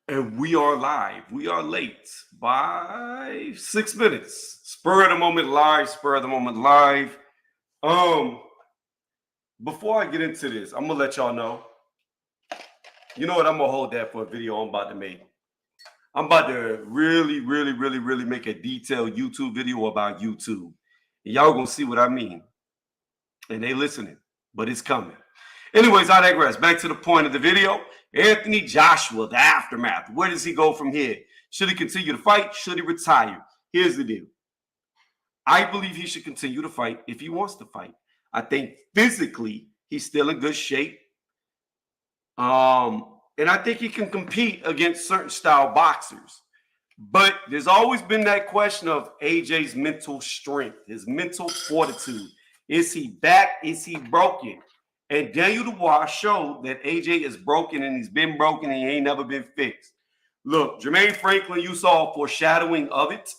And we are live. We are late by 6 minutes. Spur of the moment live, spur of the moment live. Um, Before I get into this, I'm gonna let y'all know. You know what? I'm gonna hold that for a video I'm about to make. I'm about to really make a detailed YouTube video about YouTube. And y'all gonna see what I mean. And they listening, but it's coming. Anyways, I digress. Back to the point of the video. Anthony Joshua, the aftermath. Where does he go from here? Should he continue to fight? Should he retire? Here's the deal. I believe he should continue to fight if he wants to fight. I think physically he's still in good shape. And I think he can compete against certain style boxers. But there's always been that question of AJ's mental strength, his mental fortitude. Is he back? Is he broken? And Daniel Dubois showed that AJ is broken and he's been broken and he ain't never been fixed. Look, Jermaine Franklin, you saw a foreshadowing of it.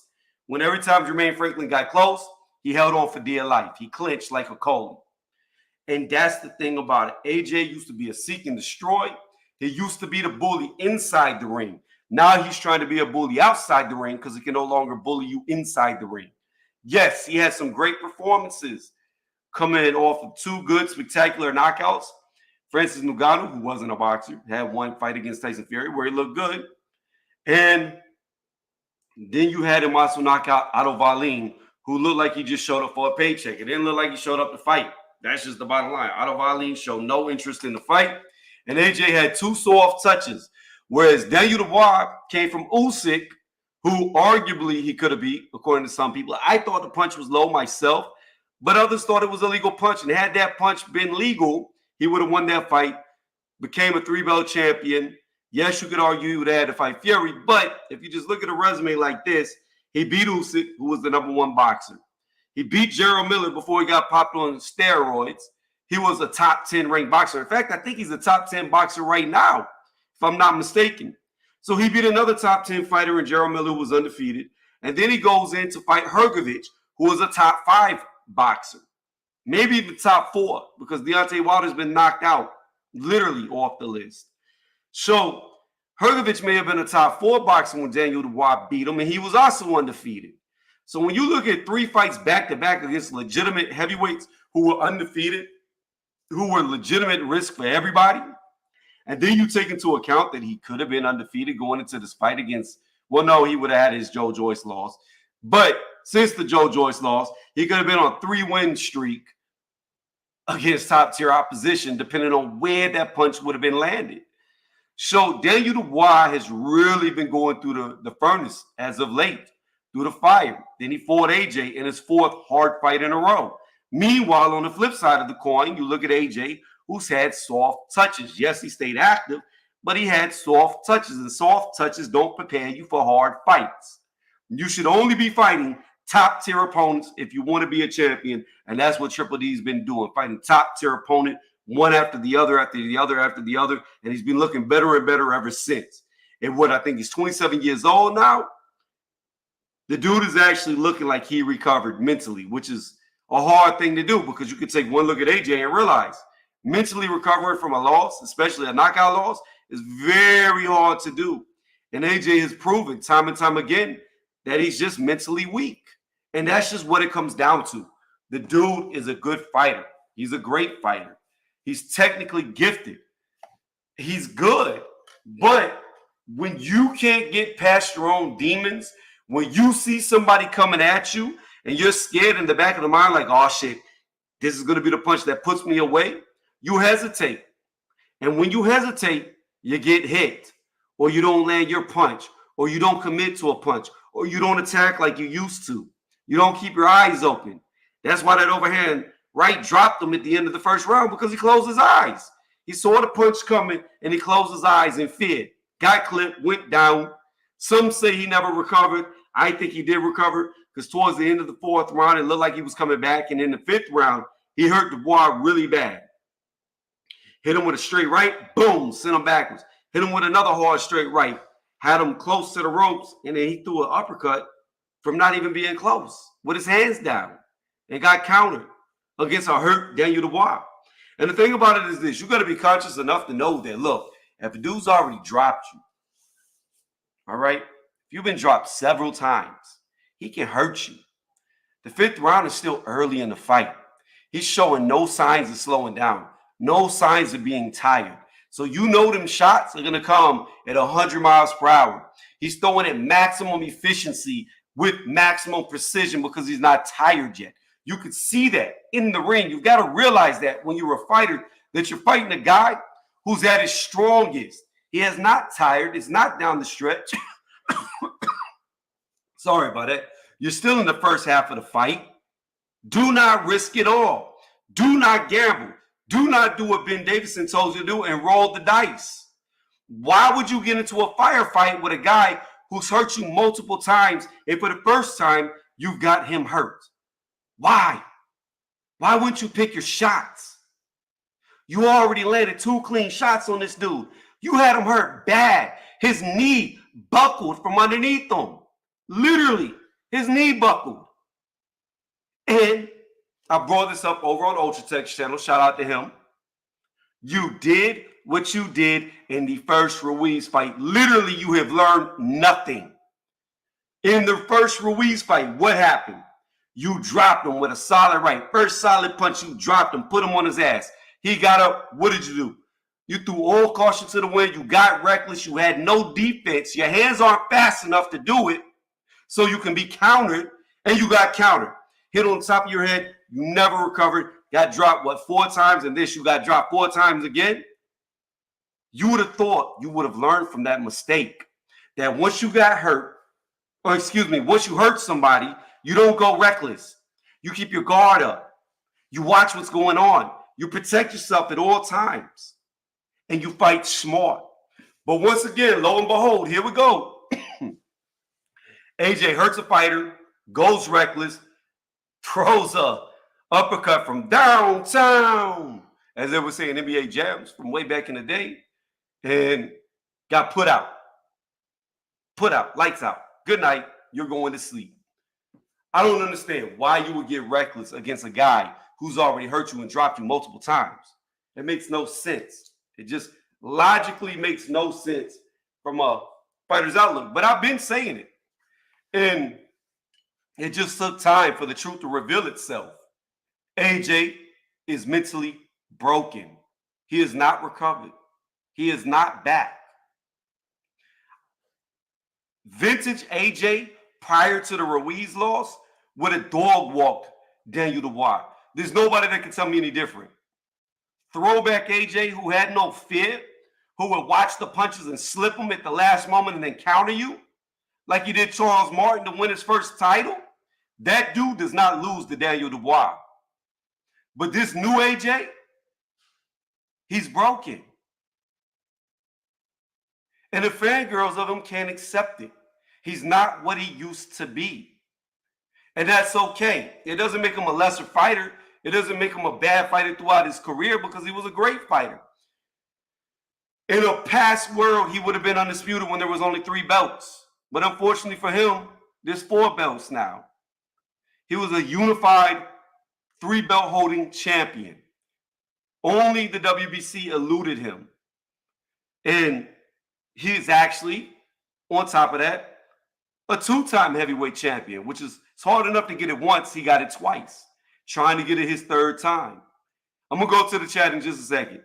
When every time Jermaine Franklin got close, he held on for dear life. He clinched like a colon. And that's the thing about it. AJ used to be a seek and destroy. He used to be the bully inside the ring. Now he's trying to be a bully outside the ring because he can no longer bully you inside the ring. Yes, he had some great performances coming off of two good, spectacular knockouts. Francis Ngannou, who wasn't a boxer, had one fight against Tyson Fury where he looked good. And then you had him also knock out Otto Wallin, who looked like he just showed up for a paycheck. It didn't look like he showed up to fight. That's just the bottom line. Otto Wallin showed no interest in the fight. And AJ had two soft touches. Whereas Daniel Dubois came from Usyk, who arguably he could have beat, according to some people. I thought the punch was low myself, but others thought it was a legal punch. And had that punch been legal, he would have won that fight, became a three-belt champion. Yes, you could argue he would have had to fight Fury, but if you just look at a resume like this, he beat Usyk, who was the #1 boxer. He beat Gerald Miller before he got popped on steroids. He was a top 10 ranked boxer. In fact, I think he's a top 10 boxer right now, if I'm not mistaken. So he beat another top 10 fighter in Gerald Miller, who was undefeated. And then he goes in to fight Hrgovic, who was a top 5 boxer. Maybe the top 4, because Deontay Wilder's been knocked out, literally off the list. So Hrgovic may have been a top 4 boxer when Daniel Dubois beat him, and he was also undefeated. So when you look at 3 fights back-to-back against legitimate heavyweights who were undefeated, who were legitimate risk for everybody, and then you take into account that he could have been undefeated going into this fight against, well, no, he would have had his Joe Joyce loss. But since the Joe Joyce loss, he could have been on a 3-win streak against top-tier opposition, depending on where that punch would have been landed. So Daniel Dubois has really been going through the furnace as of late, through the fire. Then he fought AJ in his 4th hard fight in a row. Meanwhile, on the flip side of the coin, you look at AJ, who's had soft touches. Yes, he stayed active, but he had soft touches, and soft touches don't prepare you for hard fights. You should only be fighting top-tier opponents if you want to be a champion, and that's what Triple D's been doing, fighting top-tier opponent one after the other, after the other, after the other, and he's been looking better and better ever since. And what I think he's 27 years old now, the dude is actually looking like he recovered mentally, which is a hard thing to do because you could take one look at AJ and realize mentally recovering from a loss, especially a knockout loss, is very hard to do. And AJ has proven time and time again that he's just mentally weak. And that's just what it comes down to. The dude is a good fighter. He's a great fighter. He's technically gifted. He's good. But when you can't get past your own demons, when you see somebody coming at you and you're scared in the back of the mind like, oh, shit, this is going to be the punch that puts me away, you hesitate. And when you hesitate, you get hit, or you don't land your punch, or you don't commit to a punch, or you don't attack like you used to. You don't keep your eyes open. That's why that overhand right dropped him at the end of the first round, because he closed his eyes. He saw the punch coming, and he closed his eyes in fear. Got clipped, went down. Some say he never recovered. I think he did recover, because towards the end of the 4th round, it looked like he was coming back. And in the 5th round, he hurt Dubois really bad. Hit him with a straight right, boom, sent him backwards. Hit him with another hard straight right. Had him close to the ropes, and then he threw an uppercut from not even being close with his hands down and got countered against a hurt Daniel Dubois. And the thing about it is this, you got to be conscious enough to know that, look, if a dude's already dropped you, All right. If you've been dropped several times, he can hurt you. The 5th round is still early in the fight. He's showing no signs of slowing down, no signs of being tired. So you know them shots are going to come at 100 miles per hour. He's throwing at maximum efficiency with maximum precision because he's not tired yet. You could see that in the ring. You've got to realize that when you're a fighter, that you're fighting a guy who's at his strongest. He has not tired. It's not down the stretch. Sorry about that. You're still in the first half of the fight. Do not risk it all. Do not gamble. Do not do what Ben Davison told you to do and roll the dice. Why would you get into a firefight with a guy who's hurt you multiple times and for the first time you've got him hurt? Why? Why wouldn't you pick your shots? You already landed 2 clean shots on this dude. You had him hurt bad. His knee buckled from underneath him. Literally, his knee buckled. And I brought this up over on Ultratech's channel. Shout out to him. You did what you did in the first Ruiz fight. Literally, you have learned nothing. In the first Ruiz fight, what happened? You dropped him with a solid right. First solid punch, you dropped him, put him on his ass. He got up. What did you do? You threw all caution to the wind. You got reckless. You had no defense. Your hands aren't fast enough to do it, so you can be countered, and you got countered. Hit on the top of your head. You never recovered. Got dropped, 4 times, and this you got dropped 4 times again? You would have thought you would have learned from that mistake that once you got hurt, once you hurt somebody, you don't go reckless. You keep your guard up. You watch what's going on. You protect yourself at all times. And you fight smart. But once again, lo and behold, here we go. AJ hurts a fighter, goes reckless, throws a uppercut from downtown, as they would say in NBA jams from way back in the day, and got put out. Put out, lights out. Good night, you're going to sleep. I don't understand why you would get reckless against a guy who's already hurt you and dropped you multiple times. It makes no sense. It just logically makes no sense from a fighter's outlook. But I've been saying it. And it just took time for the truth to reveal itself. AJ is mentally broken. He is not recovered. He is not back. Vintage AJ, prior to the Ruiz loss, would have dog walked Daniel Dubois. There's nobody that can tell me any different. Throwback AJ, who had no fear, who would watch the punches and slip them at the last moment and then counter you, like he did Charles Martin to win his first title. That dude does not lose to Daniel Dubois. But this new AJ, he's broken. And the fangirls of him can't accept it. He's not what he used to be. And that's okay. It doesn't make him a lesser fighter. It doesn't make him a bad fighter throughout his career because he was a great fighter. In a past world, he would have been undisputed when there was only 3 belts. But unfortunately for him, there's 4 belts now. He was a unified 3-belt holding champion. Only the WBC eluded him. And he's actually, on top of that, a 2-time heavyweight champion, which is it's hard enough to get it once. He got it twice, trying to get it his 3rd time. I'm going to go to the chat in just a second.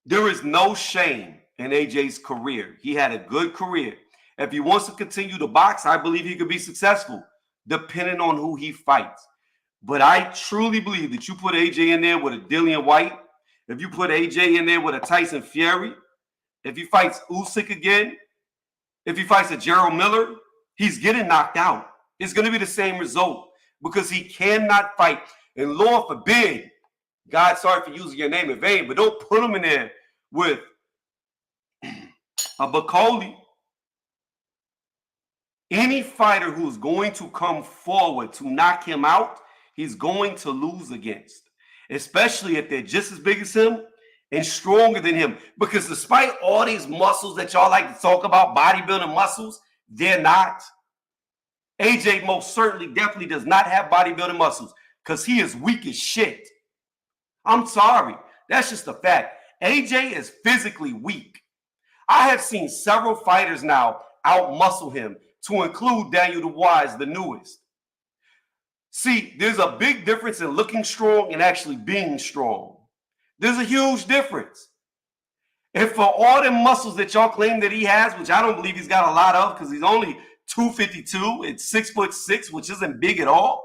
There is no shame in AJ's career. He had a good career. If he wants to continue to box, I believe he could be successful, depending on who he fights. But I truly believe that you put AJ in there with a Dillian White, if you put AJ in there with a Tyson Fury, if he fights Usyk again, if he fights a Gerald Miller, he's getting knocked out. It's going to be the same result because he cannot fight. And Lord forbid, God, sorry for using your name in vain, but don't put him in there with a Bacoli. Any fighter who's going to come forward to knock him out, he's going to lose against, especially if they're just as big as him and stronger than him. Because despite all these muscles that y'all like to talk about, bodybuilding muscles, they're not. AJ most certainly definitely does not have bodybuilding muscles because he is weak as shit. I'm sorry. That's just a fact. AJ is physically weak. I have seen several fighters now outmuscle him, to include Daniel Dubois, the newest. See, there's a big difference in looking strong and actually being strong. There's a huge difference. And for all the muscles that y'all claim that he has, which I don't believe he's got a lot of because he's only 252 and 6'6", which isn't big at all.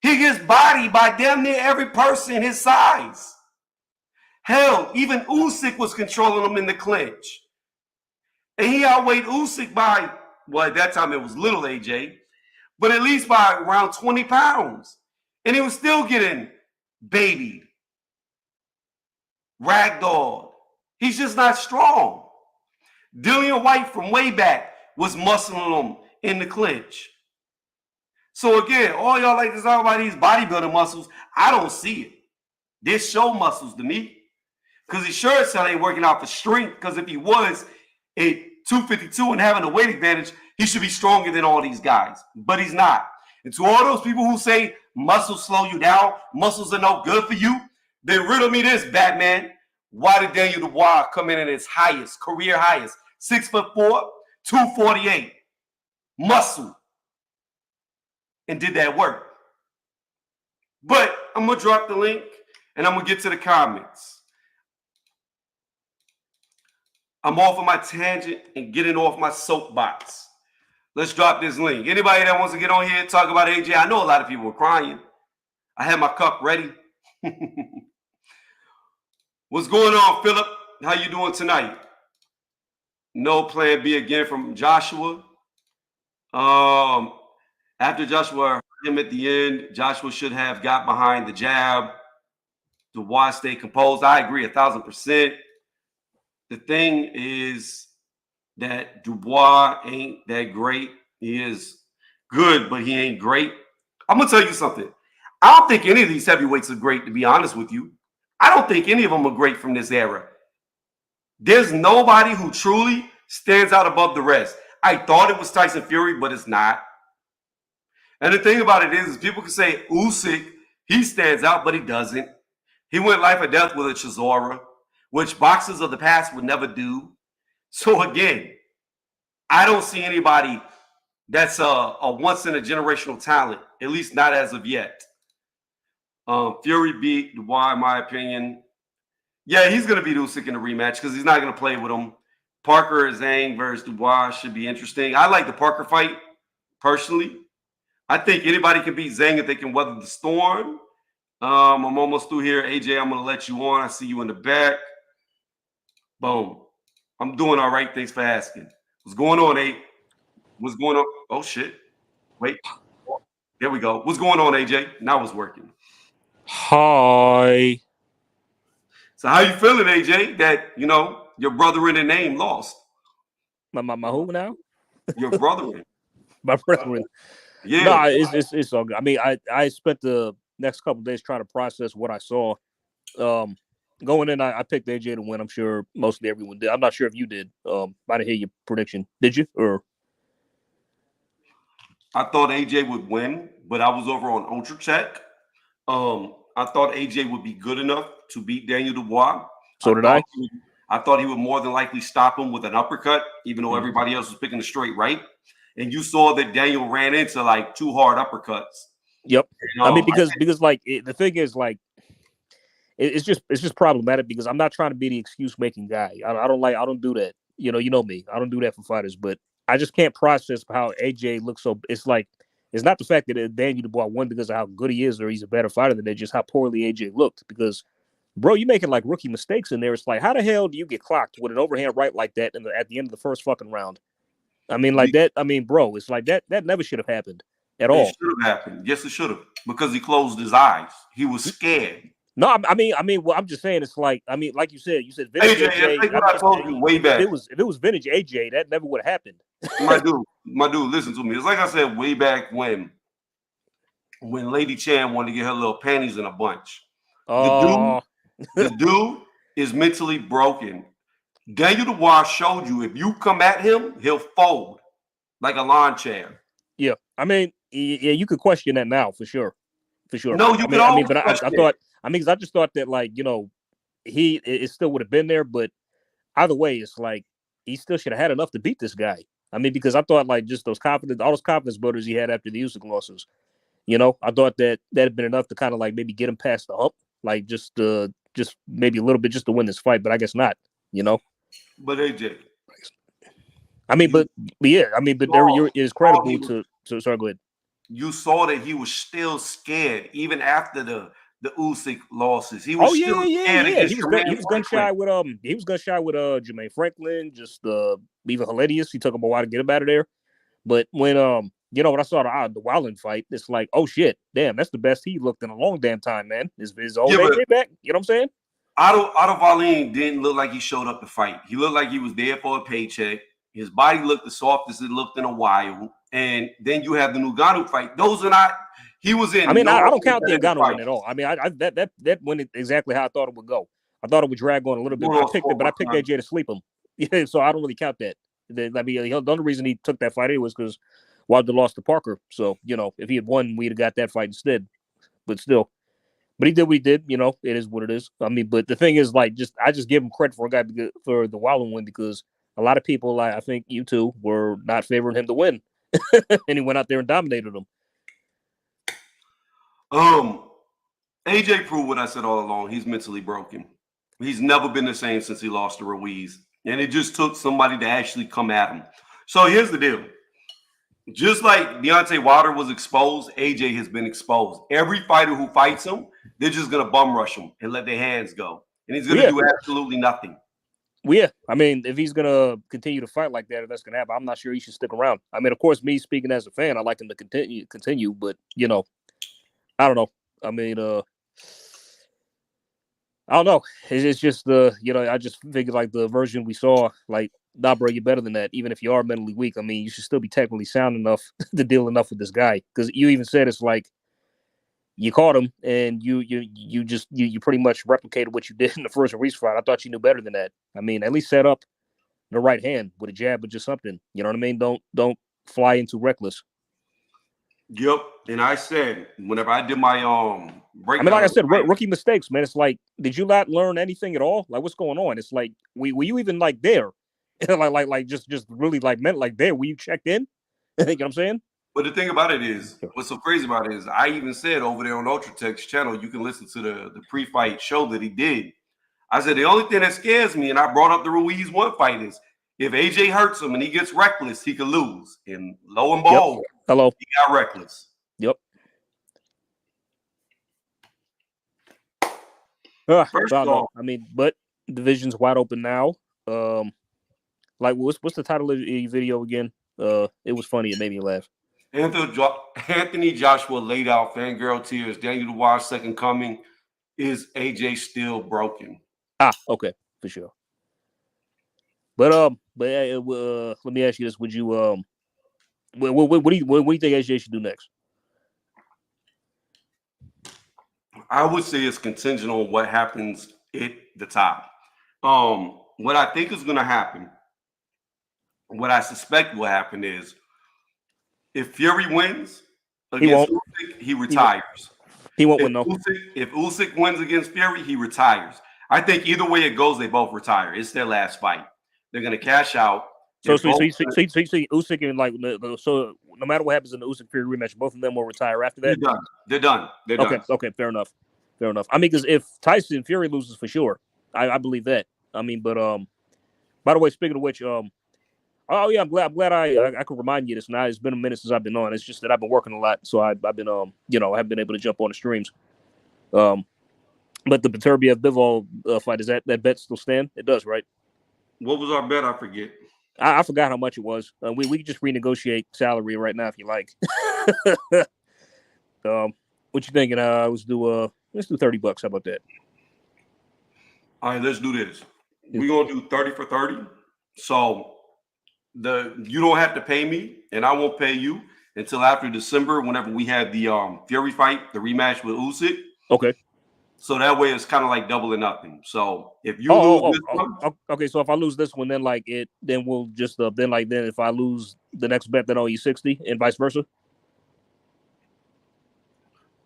He gets bodied by damn near every person his size. Hell, even Usyk was controlling him in the clinch. And he outweighed Usyk by, well, at that time it was little AJ, but at least by around 20 pounds. And he was still getting babied, ragdolled. He's just not strong. Dillian White from way back was muscling him in the clinch. So again, all y'all like to talk about these bodybuilding muscles, I don't see it. They're show muscles to me. Because he sure as hell ain't working out for strength. Because if he was at 252 and having a weight advantage, he should be stronger than all these guys. But he's not. And to all those people who say muscles slow you down, muscles are no good for you, then riddle me this, Batman. Why did Daniel Dubois come in at his highest, career highest, 6'4", 248, muscle, and did that work? But I'm going to drop the link, and I'm going to get to the comments. I'm off of my tangent and getting off my soapbox. Let's drop this link. Anybody that wants to get on here and talk about AJ, I know a lot of people were crying. I had my cup ready. What's going on, Philip? How you doing tonight? No plan B again from Joshua. After Joshua hurt him at the end, Joshua should have got behind the jab. Dubois stay composed. I agree 1,000%. The thing is that Dubois ain't that great. He is good, but he ain't great. I'm going to tell you something. I don't think any of these heavyweights are great, to be honest with you. I don't think any of them are great from this era. There's nobody who truly stands out above the rest. I thought it was Tyson Fury, but it's not. And the thing about it is people can say Usyk, he stands out, but he doesn't. He went life or death with a Chisora, which boxers of the past would never do. So again, I don't see anybody that's a once-in-a-generational talent, at least not as of yet. Fury beat Dubois, in my opinion. Yeah, he's going to beat Usyk in the rematch because he's not going to play with him. Parker Zhang versus Dubois should be interesting. I like the Parker fight, personally. I think anybody can beat Zhang if they can weather the storm. I'm almost through here. AJ, I'm going to let you on. I see you in the back. Boom. I'm doing all right. Thanks for asking. What's going on, A? What's going on? Oh, shit. Wait. There we go. What's going on, AJ? Now it's working. Hi. So how you feeling, AJ, that, you know, your brother in the name lost? My who now? Your brother. My brethren. Yeah. No, it's all good. I mean, I spent the next couple of days trying to process what I saw. Going in, I picked AJ to win. I'm sure mostly everyone did. I'm not sure if you did. I didn't hear your prediction. Did you? Or I thought AJ would win, but I was over on Ultra Check. I thought AJ would be good enough to beat Daniel Dubois. So did I. I thought he would more than likely stop him with an uppercut, even though everybody else was picking the straight right. And you saw that Daniel ran into like 2 hard uppercuts. Yep. I mean, because like the thing is like it's just problematic because I'm not trying to be the excuse making guy. I don't do that. You know me. I don't do that for fighters. But I just can't process how AJ looks so. It's like it's not the fact that Daniel Dubois won because of how good he is or he's a better fighter than that. Just how poorly AJ looked because. Bro, you're making like rookie mistakes in there. It's like, how the hell do you get clocked with an overhand right like that at the end of the first fucking round? I mean, like that. I mean, bro, it's like that never should have happened at all. It should have happened. Yes, it should have because he closed his eyes. He was scared. No, I mean, well, I'm just saying, it's like, I mean, like you said vintage AJ. I told you way back. If it was vintage AJ, that never would have happened. my dude, listen to me. It's like I said way back when Lady Chan wanted to get her little panties in a bunch. The dude is mentally broken. Daniel Dubois showed you if you come at him, he'll fold like a lawn chair. Yeah, I mean, yeah, you could question that now for sure. No, you can always. But I thought, because I just thought that, like, you know, it still would have been there, but either way, it's like he still should have had enough to beat this guy. I mean, because I thought like just all those confidence builders he had after the Usyk losses. I thought that had been enough to kind of like maybe get him past the hump, like just maybe a little bit just to win this fight. But I guess not. But AJ, I mean, but yeah, I mean, but there is credible to. So sorry, go ahead. You saw that he was still scared even after the Usyk losses. He was scared. He was gun shy with Jermaine Franklin, just even Helenius. He took him a while to get him out of there. But when when I saw the Wildland fight, it's like, oh shit, damn, that's the best he looked in a long damn time, man. His old AJ back. You know what I'm saying? Otto Wallin didn't look like he showed up to fight. He looked like he was there for a paycheck. His body looked the softest it looked in a while. And then you have the Ngannou fight. Those are not. He was in. I mean, I don't count the Ngannou win at all. I mean, that went exactly how I thought it would go. I thought it would drag on a little bit. But I picked AJ to sleep him. Yeah, so I don't really count that. I mean, the only reason he took that fight was because Wilder lost to Parker. So if he had won, we'd have got that fight instead. But still, he did what he did. It is what it is. I mean, but the thing is, like, I just give him credit for a guy for the Wilder win because a lot of people, like I think you two, were not favoring him to win. And he went out there and dominated him. AJ proved what I said all along. He's mentally broken. He's never been the same since he lost to Ruiz. And it just took somebody to actually come at him. So here's the deal. Just like Deontay Wilder was exposed, AJ has been exposed. Every fighter who fights him, they're just going to bum rush him and let their hands go. And he's going to do absolutely nothing. Well, yeah, I mean, if he's going to continue to fight like that, if that's going to happen, I'm not sure he should stick around. I mean, of course, me speaking as a fan, I like him to continue, but, I don't know. I mean, I don't know. It's just I just figured like the version we saw, like, nah, bro, you're better than that. Even if you are mentally weak, I mean, you should still be technically sound enough to deal enough with this guy. Because you even said it's like you caught him and you pretty much replicated what you did in the first Ruiz fight. I thought you knew better than that. I mean, at least set up the right hand with a jab or just something. You know what I mean? Don't fly into reckless. Yep. And I said, whenever I did my breakdown, I mean, like I said, rookie mistakes, man. It's like, did you not learn anything at all? Like, what's going on? It's like, were you even like there? like just really like meant like there? Were you checked in? You know what I'm saying? But the thing about it is, what's so crazy about it is, I even said over there on Ultratech's channel, you can listen to the pre-fight show that he did. I said the only thing that scares me, and I brought up the Ruiz one fight, is if AJ hurts him and he gets reckless, he could lose. And lo and behold, he got reckless. Yep. First off, I mean, but division's wide open now. Like what's the title of your video again? It was funny. It made me laugh. Anthony Joshua laid out Fangirl tears. Daniel Dubois' second coming. Is AJ still broken? Okay, for sure. But let me ask you this: would you what do you think AJ should do next? I would say it's contingent on what happens at the top. What I think is going to happen, what I suspect will happen is, if Fury wins against Usyk, he retires. He won't win, though. If Usyk wins against Fury, he retires. I think either way it goes, they both retire. It's their last fight. They're going to cash out. So Usyk and like so no matter what happens in the Usyk Fury rematch, both of them will retire after that. They're done. Okay, fair enough. I mean, because if Tyson Fury loses for sure, I believe that. I mean, but by the way, speaking of which, oh yeah, I'm glad I could remind you this. Now it's been a minute since I've been on. It's just that I've been working a lot, so I've been I haven't been able to jump on the streams. But the Beterbiev Bivol fight, is that bet still stand? It does, right? What was our bet? I forget. I forgot how much it was. We can just renegotiate salary right now if you like. What you thinking? Let's do $30. How about that? All right, let's do this. We're gonna do 30 for 30. So you don't have to pay me, and I won't pay you until after December, whenever we have the Fury fight, the rematch with Usyk. Okay. So that way it's kind of like double or nothing. So if you lose this one, okay. So if I lose this one, then then we'll just then if I lose the next bet, then I'll owe you 60, and vice versa.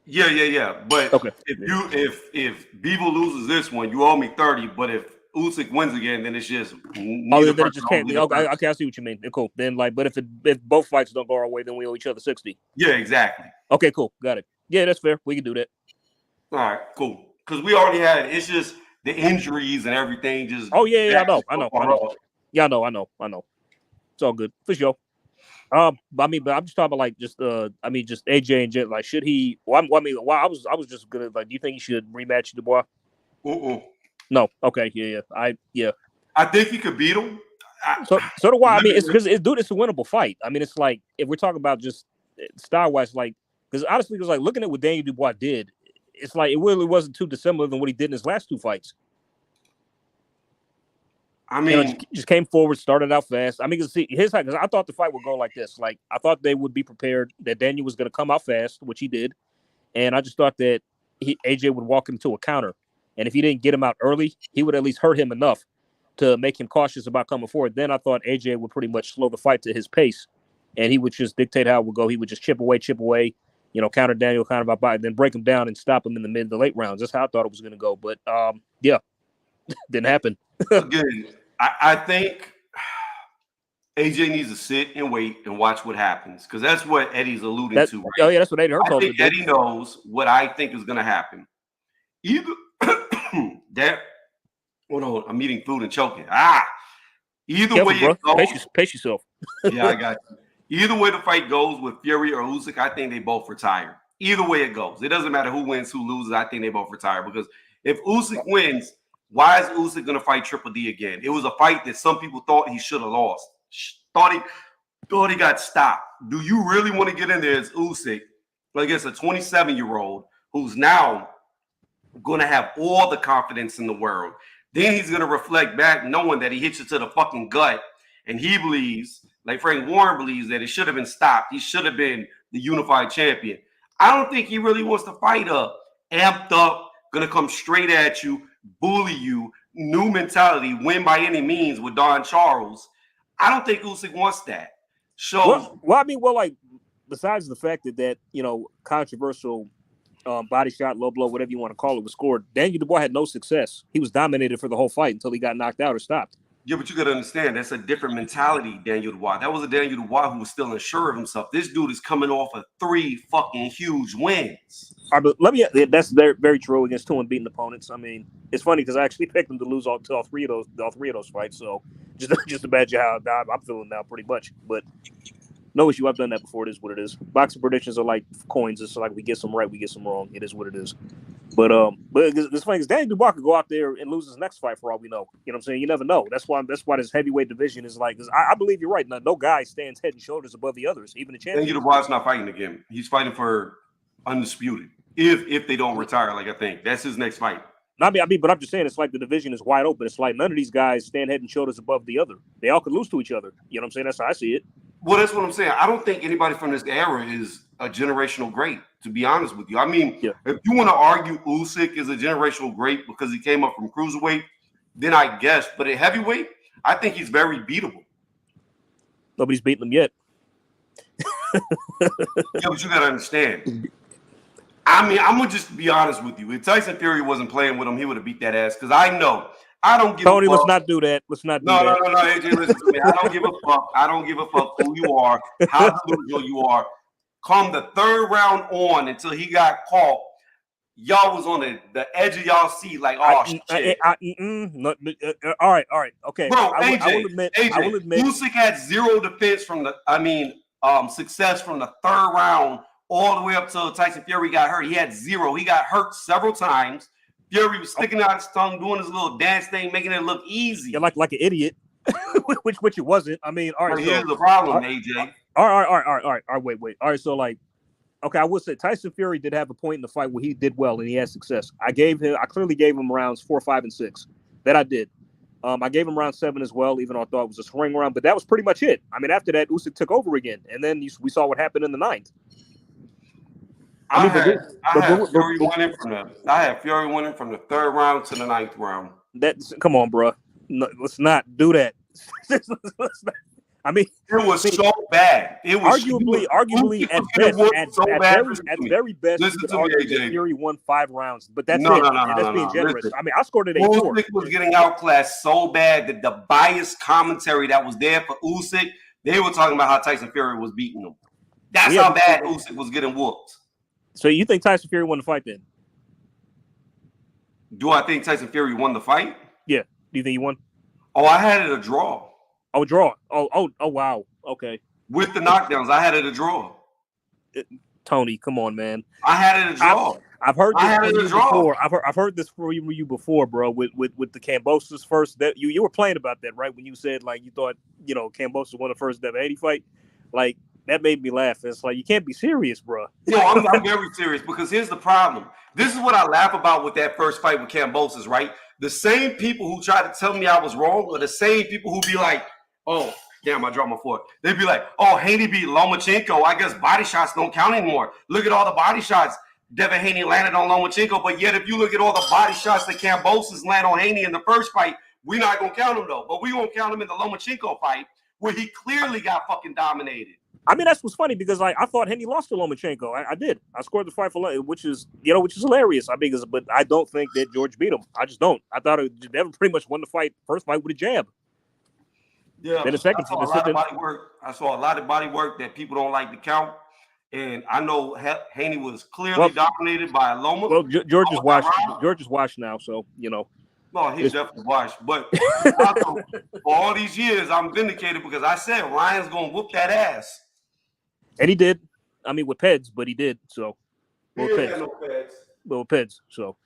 Yeah. But okay. If Bevo loses this one, you owe me 30. But if Usyk wins again, then it's just then it just can't. Okay, I see what you mean. Cool. Then but if both fights don't go our way, then we owe each other 60. Yeah, exactly. Okay, cool, got it. Yeah, that's fair. We can do that. All right, cool. Because we already had it. It's just the injuries and everything. Just I know. Yeah, I know. It's all good for sure. But I'm just talking about just AJ and Jet. Like, should he? I was just gonna do you think he should rematch Dubois? No. Okay. Yeah. I think he could beat him. So do I. I mean, it's a winnable fight. I mean, it's like if we're talking about just style wise, because honestly, it was like looking at what Daniel Dubois did. It's like it really wasn't too dissimilar than what he did in his last 2 fights. I mean, just came forward, started out fast. I mean, because I thought the fight would go like this. Like, I thought they would be prepared that Daniel was going to come out fast, which he did, and I just thought that AJ would walk into a counter, and if he didn't get him out early, he would at least hurt him enough to make him cautious about coming forward. Then I thought AJ would pretty much slow the fight to his pace, and he would just dictate how it would go. He would just chip away, counter Daniel kind of about, then break him down and stop him in the mid to late rounds. That's how I thought it was going to go, but yeah, didn't happen. Again, I think AJ needs to sit and wait and watch what happens, because that's what Eddie's alluding to. Right? Oh yeah, that's what Eddie told me. I think Eddie knows what I think is going to happen. Either that. Hold on, I'm eating food and choking. Either Careful, way it goes. Pace yourself. Yeah, I got you. Either way the fight goes with Fury or Usyk, I think they both retire. Either way it goes, it doesn't matter who wins, who loses. I think they both retire, because if Usyk wins, why is Usyk going to fight Triple D again? It was a fight that some people thought he should have lost. Thought he got stopped. Do you really want to get in there as Usyk against a 27-year-old who's now going to have all the confidence in the world? Then he's going to reflect back knowing that he hit you to the fucking gut, and he believes, like Frank Warren believes, that it should have been stopped. He should have been the unified champion. I don't think he really wants to fight amped up, going to come straight at you, bully you, new mentality, win by any means with Don Charles. I don't think Usyk wants that. So, besides the fact that controversial body shot, low blow, whatever you want to call it, was scored, Daniel Dubois had no success. He was dominated for the whole fight until he got knocked out or stopped. Yeah, but you got to understand, that's a different mentality, Daniel Dubois. That was a Daniel Dubois who was still unsure of himself. This dude is coming off of 3 fucking huge wins. All right, but that's very, very true against 2 unbeaten opponents. I mean, it's funny because I actually picked him to lose all 3 of those fights. So just imagine how I'm feeling now, pretty much. But no issue. I've done that before. It is what it is. Boxing predictions are like coins. It's like we get some right, we get some wrong. It is what it is. But this funny is Daniel Dubois could go out there and lose his next fight for all we know. You know what I'm saying? You never know. That's why this heavyweight division is like. I believe you're right. No guy stands head and shoulders above the others, even the champion. Daniel Dubois is not fighting again. He's fighting for undisputed. If they don't retire, like I think that's his next fight. But I'm just saying, it's like the division is wide open. It's like none of these guys stand head and shoulders above the other. They all could lose to each other. You know what I'm saying? That's how I see it. Well, that's what I'm saying. I don't think anybody from this era is a generational great, to be honest with you. I mean, If you want to argue Usyk is a generational great because he came up from cruiserweight, then I guess. But at heavyweight, I think he's very beatable. Nobody's beaten him yet. Yeah, but you got to understand. I mean, I'm going to just be honest with you. If Tyson Fury wasn't playing with him, he would have beat that ass. Because I know. I don't give Tony, a fuck. Let's not do that. No, AJ, listen to me. I don't give a fuck. I don't give a fuck who you are, how delusional you are. Come the 3rd round on until he got caught, y'all was on the edge of y'all seat like, oh, shit. All right. Okay. Bro, I will admit. Usyk had 0 defense success from the 3rd round all the way up till Tyson Fury got hurt. He had 0. He got hurt several times. Fury was sticking out his tongue, doing his little dance thing, making it look easy. Yeah, like an idiot, which it wasn't. I mean, all right. But here's the problem, AJ. All right. Wait. All right, so okay, I would say Tyson Fury did have a point in the fight where he did well and he had success. I clearly gave him rounds 4, 5, and 6. That I did. I gave him round 7 as well, even though I thought it was a swing round. But that was pretty much it. I mean, after that, Usyk took over again, and then we saw what happened in the 9th. I had Fury winning from the 3rd round to the 9th round. Come on, bro. No, let's not do that. I mean, it was so bad. It was arguably Usyk at was getting best, whooped so bad. at very best, Listen you could to me, argue that AJ. Fury won 5 rounds, but that's No, it, no, no, and no, that's no, being no. generous. Listen. I mean, I scored at 8-4. Usyk was getting outclassed so bad that the biased commentary that was there for Usyk, they were talking about how Tyson Fury was beating him. That's how bad Usyk was getting whooped. So you think Tyson Fury won the fight then? Do I think Tyson Fury won the fight? Yeah. Do you think he won? Oh, I had it a draw. Oh, draw. Oh, wow. Okay. With the knockdowns, I had it a draw. Tony, come on, man. I had it a draw. I've heard this from you before. I've heard this from you before, bro. With the Kambosos first, that you were playing about that, right? When you said like you thought Kambosos won the first Devin Haney fight, like that made me laugh. It's like you can't be serious, bro. No, I'm very serious because here's the problem. This is what I laugh about with that first fight with Kambosos, right? The same people who tried to tell me I was wrong are the same people who be like, "Oh, damn, I dropped my fork." They'd be like, "Oh, Haney beat Lomachenko. I guess body shots don't count anymore. Look at all the body shots Devin Haney landed on Lomachenko." But yet, if you look at all the body shots that Kambosos landed on Haney in the first fight, we're not going to count them, though. But we going to count them in the Lomachenko fight where he clearly got fucking dominated. I mean, that's what's funny because I thought Haney lost to Lomachenko. I did. I scored the fight for which is hilarious. I mean, but I don't think that George beat him. I just don't. I thought Devin pretty much won the first fight with a jab. Yeah, then the second, I saw a lot of body work. I saw a lot of body work that people don't like to count. And I know Haney was clearly dominated by Loma. Well, George is washed. George is washed now, so No, he's definitely washed. But for all these years, I'm vindicated because I said Ryan's gonna whoop that ass. And he did. I mean, with Peds, but he did. So, well, with Peds. No Peds. Well, with Peds. So.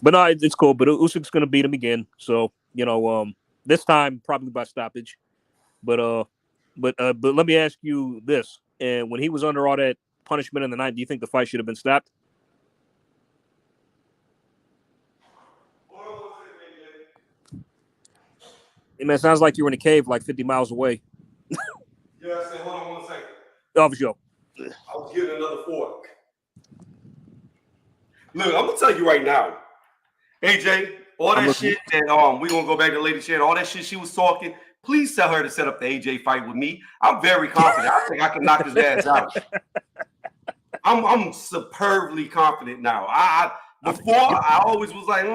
But no, it's cool. But Usyk's gonna beat him again. So this time probably by stoppage. But let me ask you this: and when he was under all that punishment in the night, do you think the fight should have been stopped? Hey, man, it sounds like you're in a cave like 50 miles away. Yeah, I said, hold on 1 second. Oh, for sure. I was getting another fork. Look, I'm gonna tell you right now, AJ, all that shit that we gonna go back to Lady Shed, all that shit she was talking. Please tell her to set up the AJ fight with me. I'm very confident. I think I can knock his ass out. I'm superbly confident now. Before I always was like,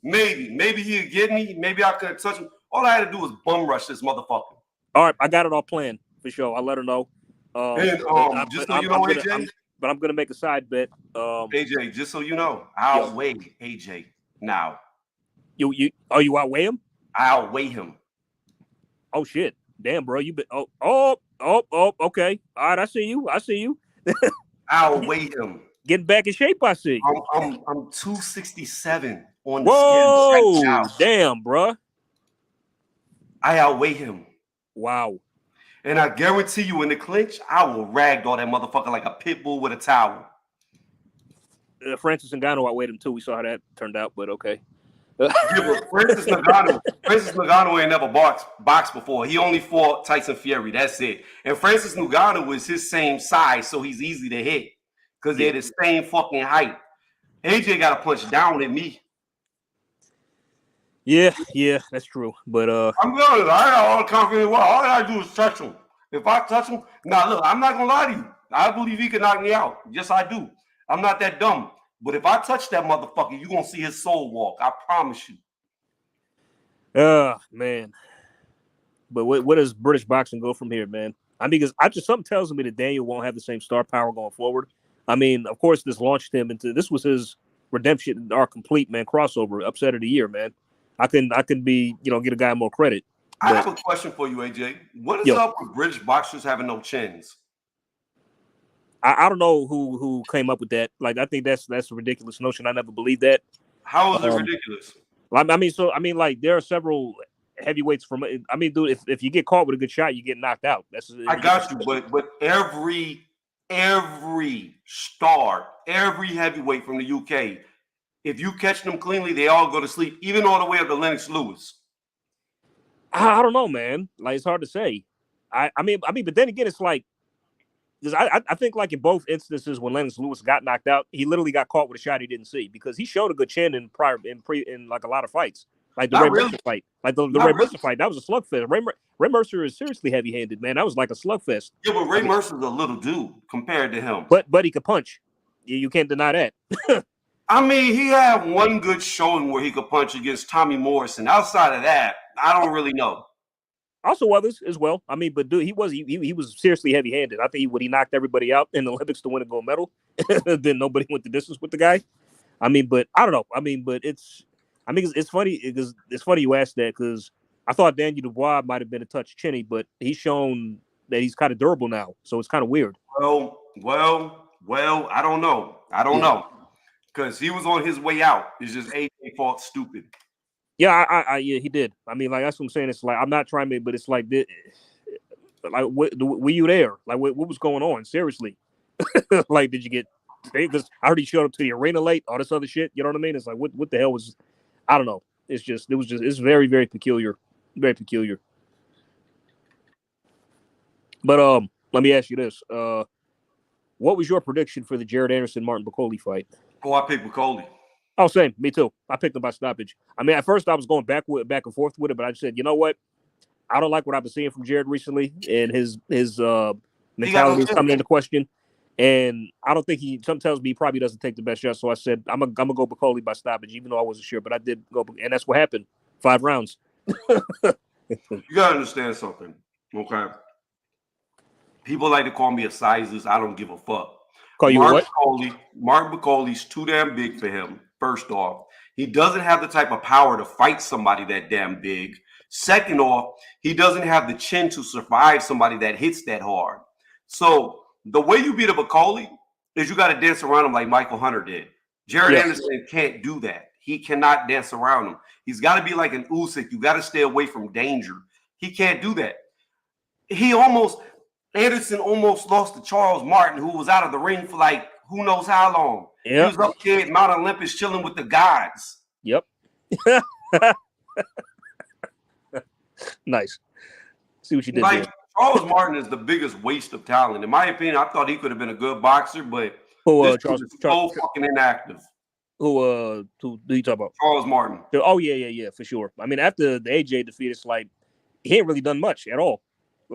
maybe he'd get me, maybe I could touch him. All I had to do was bum rush this motherfucker. All right, I got it all planned for sure. I'll let her know. Just so you know, AJ. But I'm gonna make a side bet. AJ, just so you know, I outweigh AJ now. You outweigh him? I outweigh him. Oh shit! Damn, bro, you been okay. All right, I see you. I outweigh him. Getting back in shape, I see. I'm 267 on the scales right now. Damn, bro. I outweigh him. Wow. And I guarantee you, in the clinch, I will ragdoll that motherfucker like a pit bull with a towel. Francis Ngannou outweighed him too. We saw how that turned out, but okay. Yeah, but Francis Ngannou ain't never boxed before. He only fought Tyson Fury. That's it. And Francis Ngannou was his same size, so he's easy to hit because they're the same fucking height. AJ got to punch down at me. Yeah, that's true. But I'm good. I got all the confidence in the world. All I gotta do is touch him. If I touch him, look, I'm not gonna lie to you. I believe he can knock me out. Yes, I do. I'm not that dumb. But if I touch that motherfucker, you're gonna see his soul walk. I promise you. Man. But where does British boxing go from here, man? I mean, because something tells me that Daniel won't have the same star power going forward. I mean, of course, this launched him into this was his redemption, our complete crossover upset of the year, man. I can be, get a guy more credit. I have a question for you, AJ. What is up with British boxers having no chins? I don't know who came up with that. Like, I think that's a ridiculous notion. I never believed that. How is it ridiculous? Like there are several heavyweights from. I mean, dude, if you get caught with a good shot, you get knocked out. I got you, but every star, every heavyweight from the UK. If you catch them cleanly, they all go to sleep, even all the way up to Lennox Lewis. I don't know, man. Like, it's hard to say. I mean, but then again, it's like, because I think like in both instances when Lennox Lewis got knocked out, he literally got caught with a shot he didn't see because he showed a good chin in like a lot of fights. Like the Not Ray really. Mercer fight. Like the Not Ray really. Mercer fight. That was a slugfest. Ray Mercer is seriously heavy-handed, man. That was like a slugfest. Yeah, but Ray Mercer's a little dude compared to him. But he could punch. You can't deny that. I mean, he had one good showing where he could punch against Tommy Morrison. Outside of that, I don't really know. Also others as well. I mean, but dude, he was seriously heavy-handed. I think when he knocked everybody out in the Olympics to win a gold medal, then nobody went the distance with the guy. I mean, but I don't know. I mean, but it's funny because it's funny you asked that because I thought Daniel Dubois might have been a touch chinny, but he's shown that he's kind of durable now. So it's kind of weird. Well, I don't know. I don't know. Because he was on his way out. It's just AJ fought stupid. Yeah, yeah, he did. I mean, like that's what I'm saying. It's like I'm not trying to, but it's like, like, were you there? Like, what was going on? Seriously, like, did you get? Because I heard he showed up to the arena late, all this other shit. You know what I mean? It's like, what the hell was? I don't know. It's very, very peculiar, very peculiar. But let me ask you this: what was your prediction for the Jared Anderson Martin Bacoli fight? Oh, I picked Bacoli. Oh, same. Me too. I picked him by stoppage. I mean, at first I was going back and forth with it, but I just said, you know what? I don't like what I've been seeing from Jared recently, and his mentality is coming into question. And I don't think something tells me he probably doesn't take the best shot. So I said, I'm gonna go Bacoli by stoppage, even though I wasn't sure, but I did go, and that's what happened. 5 rounds. You gotta understand something, okay? People like to call me a sizes. I don't give a fuck. Call you Martin what? Martin Bacoli's too damn big for him. First off, he doesn't have the type of power to fight somebody that damn big. Second off, he doesn't have the chin to survive somebody that hits that hard. So the way you beat a Bacoli is you got to dance around him like Michael Hunter did. Jared Anderson can't do that. He cannot dance around him. He's got to be like an Usyk. You got to stay away from danger. He can't do that. Anderson almost lost to Charles Martin, who was out of the ring for like who knows how long. Yep. He was up here at Mount Olympus chilling with the gods. Yep. Nice. See what you did there. Charles Martin is the biggest waste of talent. In my opinion, I thought he could have been a good boxer, but Charles is so fucking inactive. Who do you talk about? Charles Martin. Oh, yeah, for sure. I mean, after the AJ defeat, it's like he ain't really done much at all.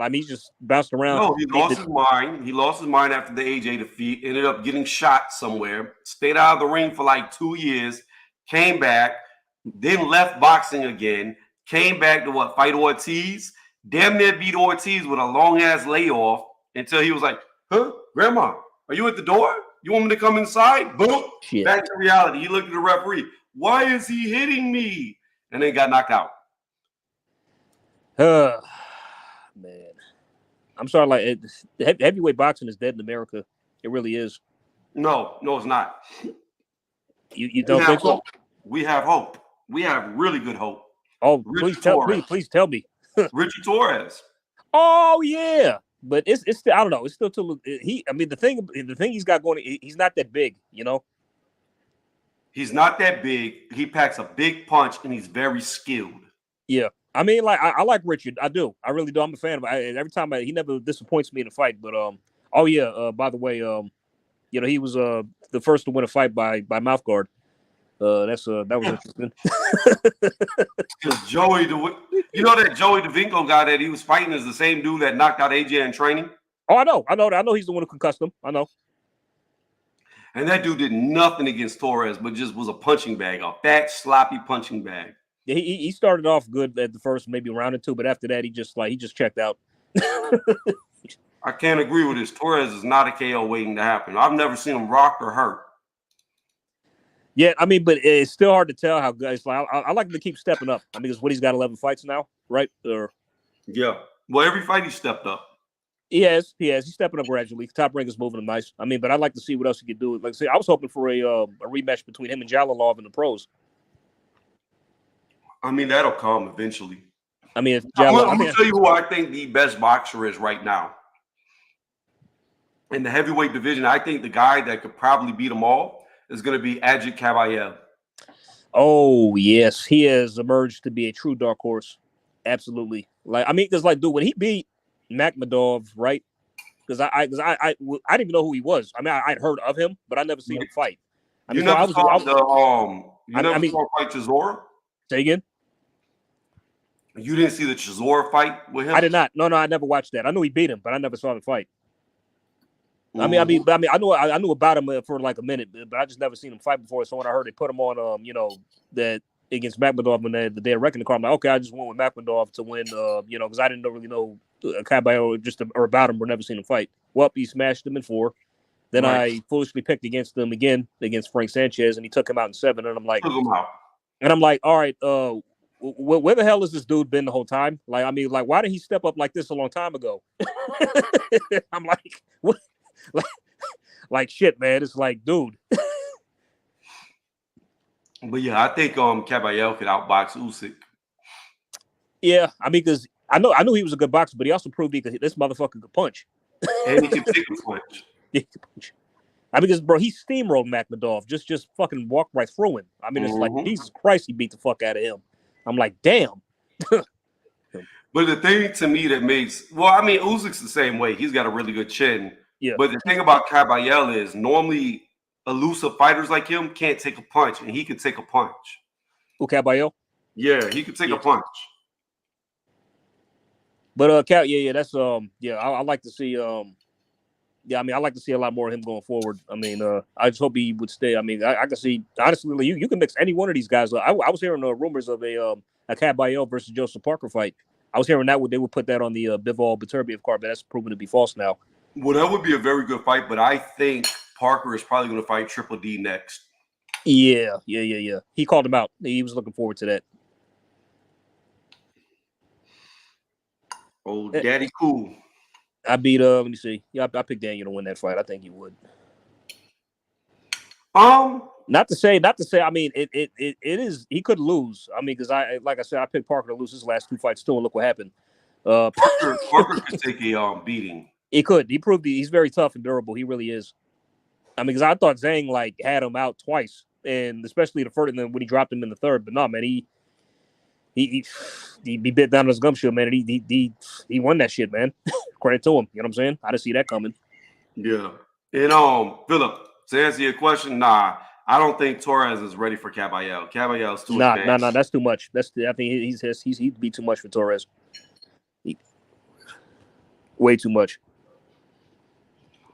I mean, he's just bounced around. No, he lost his mind. He lost his mind after the AJ defeat. Ended up getting shot somewhere. Stayed out of the ring for like 2 years. Came back. Then left boxing again. Came back to fight Ortiz. Damn near beat Ortiz with a long-ass layoff until he was like, huh? Grandma, are you at the door? You want me to come inside? Boom. Shit. Back to reality. He looked at the referee. Why is he hitting me? And then got knocked out. Man, I'm sorry. Like heavyweight boxing is dead in America. It really is. No, it's not. You don't think so? We have hope. We have really good hope. Oh, please tell me. Richie Torres. Oh yeah, but it's still, I don't know. It's still too. I mean, the thing he's got going, he's not that big. You know. He's not that big. He packs a big punch, and he's very skilled. Yeah. I mean, like I like Richard. I do. I really do. I'm a fan of him. Every time he never disappoints me in a fight. But oh yeah. By the way, he was the first to win a fight by mouth guard. That was interesting. Joey, that Joey DeVinco guy that he was fighting is the same dude that knocked out AJ in training. Oh, I know. He's the one who concussed him. I know. And that dude did nothing against Torres, but just was a punching bag, a fat, sloppy punching bag. Yeah, he started off good at the first maybe round or two, but after that he just checked out. I can't agree with this. Torres is not a KO waiting to happen. I've never seen him rock or hurt. Yeah, I mean, but it's still hard to tell how good. It's like I like him to keep stepping up. I mean, because he's got 11 fights now, right? Yeah. Well, every fight he stepped up. He has. He's stepping up gradually. Top Rank is moving him nice. I mean, but I'd like to see what else he could do. Like I say, I was hoping for a rematch between him and Jalalov in the pros. I mean, that'll come eventually. I mean, I'm going to tell you who I think the best boxer is right now. In the heavyweight division, I think the guy that could probably beat them all is going to be Ajit Kabayev. Oh, yes. He has emerged to be a true dark horse. Absolutely. Like, I mean, because, like, dude, when he beat Makhmudov, right? Because I didn't even know who he was. I mean, I'd heard of him, but I never seen him fight. I mean, you never saw him fight Chisora? Say again? You didn't see the Chisora fight with him? I did not. No, I never watched that. I knew he beat him, but I never saw the fight. I knew about him for like a minute, but I just never seen him fight before. So when I heard they put him on, that against Makhmudov when the day of reckoning card, I'm like, okay, I just went with Makhmudov to win, because I didn't really know Caballero or about him or never seen him fight. Well, he smashed him in 4. Then I foolishly picked against him again against Frank Sanchez, and he took him out in 7. And I'm like, all right, where the hell has this dude been the whole time? Like, I mean, like, why did he step up like this a long time ago? I'm like, what? Like shit, man. It's like, dude. But yeah, I think Caballero could outbox Usyk. Yeah, I mean, because I knew he was a good boxer, but he also proved this motherfucker could punch. And he can take a punch. I mean, because bro, he steamrolled Makhmudov, just fucking walked right through him. I mean, it's like Jesus Christ, he beat the fuck out of him. I'm like, damn. But the thing to me that makes Usyk's the same way. He's got a really good chin. Yeah. But the thing about Caballero is normally elusive fighters like him can't take a punch, and he could take a punch. Who, Caballero? Yeah, he could take a punch. But that's I like to see I like to see a lot more of him going forward. I mean, I just hope he would stay. I mean, I can see honestly, you can mix any one of these guys. I was hearing rumors of a Caballero versus Joseph Parker fight. I was hearing that they would put that on the Bivol Beterbiev card, but that's proven to be false now. Well, that would be a very good fight, but I think Parker is probably going to fight Triple D next. Yeah. He called him out. He was looking forward to that. Oh, Daddy Cool. I beat let me see. Yeah, I picked Daniel to win that fight. I think he would. Not to say. I mean, it is. He could lose. I mean, because I picked Parker to lose his last 2 fights too, and look what happened. Parker could take a beating. He could. He proved he's very tough and durable. He really is. I mean, because I thought Zhang had him out twice, and especially the first, and then when he dropped him in the 3rd. But no, man, he bit down his gumshoe, man. And he won that shit, man. Credit to him. You know what I'm saying? I didn't see that coming. Yeah. And Philip, to answer your question, nah, I don't think Torres is ready for Caballero. Caballero's too advanced. Nah, that's too much. I think he'd be too much for Torres. Way too much.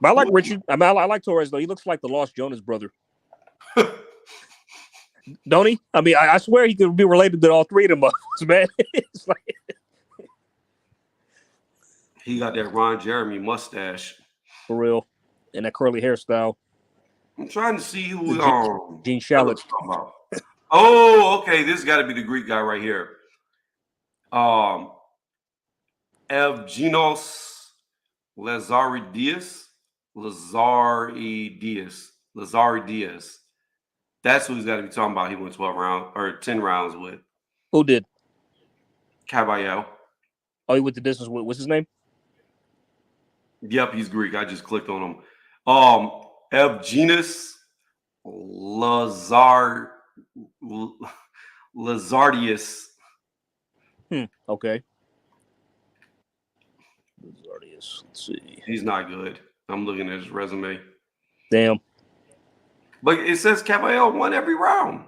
But I like Richard. I mean, I like Torres though. He looks like the Lost Jonas brother. Don't he? I mean, I swear he could be related to all 3 of them, man. It's like he got that Ron Jeremy mustache for real, and that curly hairstyle. I'm trying to see who Gene Shalit. Oh, okay. This got to be the Greek guy right here. Evgenos Lazaridias. That's who he's got to be talking about. He went 12 rounds or 10 rounds with. Who did? Caballero. Oh, he went the distance with. What's his name? Yep, he's Greek. I just clicked on him. Evgenos Lazardius. Okay. Lazardius. Let's see. He's not good. I'm looking at his resume. Damn. But it says Caballero won every round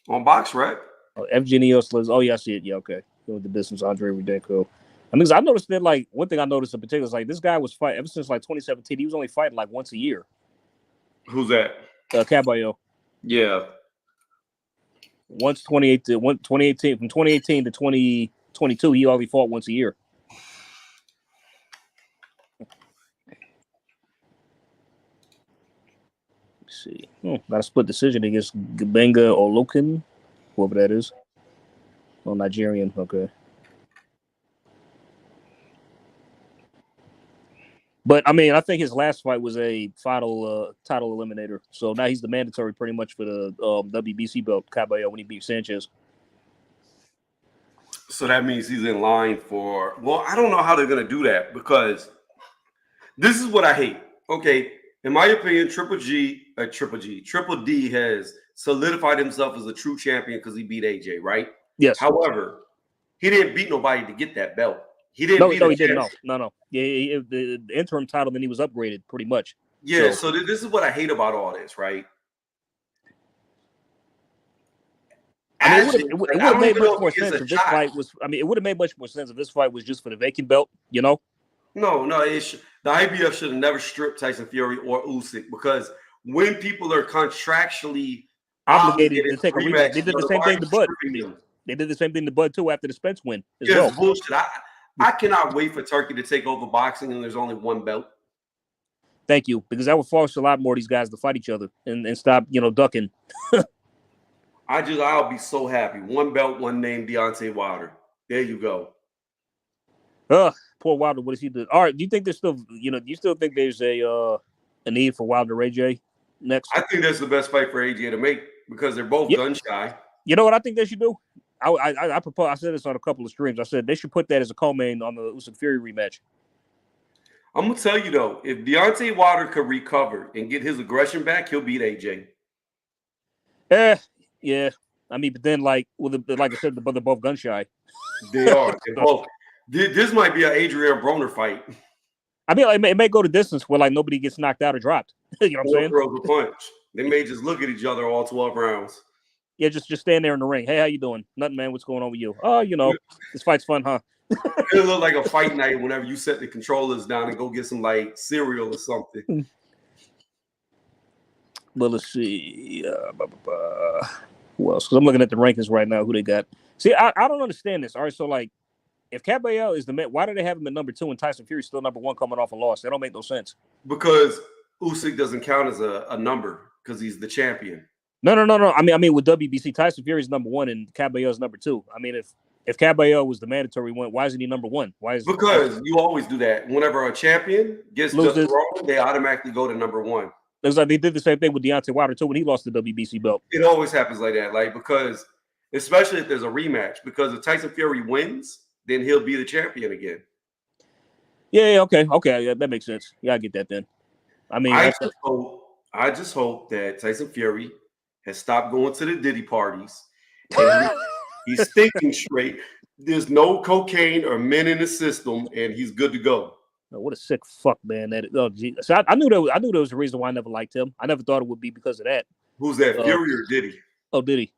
on BoxRec. Oh, Evgenios Liz. Oh, yeah, I see it. Yeah, okay. With the distance, Andre Rudenko. I mean, I noticed that, one thing I noticed in particular is, this guy was fighting ever since, 2017. He was only fighting, once a year. Who's that? Caballero. Yeah. Once 2018, from 2018 to 2022, he only fought once a year. Let's see. Got a split decision against Gbenga Olokin, whoever that is. Oh, Nigerian. Okay. But I mean, I think his last fight was a title eliminator. So now he's the mandatory pretty much for the WBC belt, Caballero, when he beat Sanchez. So that means he's in line for. Well, I don't know how they're going to do that because this is what I hate. Okay, in my opinion, Triple D has solidified himself as a true champion because he beat AJ, right? Yes. However, he didn't beat nobody to get that belt. He didn't. No, he didn't. No. Yeah, the interim title, then he was upgraded pretty much. Yeah. So this is what I hate about all this, right? I mean, Actually, it would like, I have don't made even much know more if he gets sense a if this shot. fight was. I mean, it would have made much more sense if this fight was just for the vacant belt. You know? No, the IBF should have never stripped Tyson Fury or Usyk because when people are contractually Obligated obligated to to take a rematch. rematch They each did the other, same why are thing you to Bud. stripping them? They did the same thing to Bud too after the Spence win as Yeah, well. it's bullshit. I cannot wait for Turkey to take over boxing and there's only one belt. Thank you, because that would force a lot more of these guys to fight each other and stop, ducking. I'll be so happy. One belt, one name, Deontay Wilder. There you go. Poor Wilder. What does he do? All right, do you think there's still, do you still think there's a need for Wilder AJ next? I think that's the best fight for AJ to make because they're both gun shy. You know what I think they should do? I propose. I said this on a couple of streams. I said they should put that as a co-main on the Usyk Fury rematch. I'm gonna tell you though, if Deontay Wilder could recover and get his aggression back, he'll beat AJ. Yeah. I mean, but then like I said, they're both gun shy. They are. This might be an Adrian Broner fight. I mean, it may go to distance where like nobody gets knocked out or dropped. You know what I'm saying? Throws a punch. They may just look at each other all 12 rounds. Yeah, just stand there in the ring. Hey, how you doing? Nothing, man. What's going on with you? Oh, this fight's fun, huh? It'll look like a fight night whenever you set the controllers down and go get some like cereal or something. But let's see. Who else? Because I'm looking at the rankings right now. Who they got? See, I don't understand this. All right, so like, if Caballero is the man, why do they have him at number 2 and Tyson Fury still number 1 coming off a loss? That don't make no sense. Because Usyk doesn't count as a number because he's the champion. No. I mean, with WBC, Tyson Fury is number 1 and Caballero is number 2. I mean, if Caballero was the mandatory one, why isn't he number 1? Because you always do that. Whenever a champion gets just wrong, they automatically go to number 1. It's like they did the same thing with Deontay Wilder too when he lost the WBC belt. It always happens like that, like because especially if there's a rematch. Because if Tyson Fury wins, then he'll be the champion again. Yeah, okay, yeah, that makes sense. Yeah, I get that then. I mean, I just hope that Tyson Fury has stopped going to the Diddy parties. And he's thinking straight. There's no cocaine or men in the system, and he's good to go. Oh, what a sick fuck, man! So I knew there was a reason why I never liked him. I never thought it would be because of that. Who's that, Fury or Diddy? Oh, Diddy.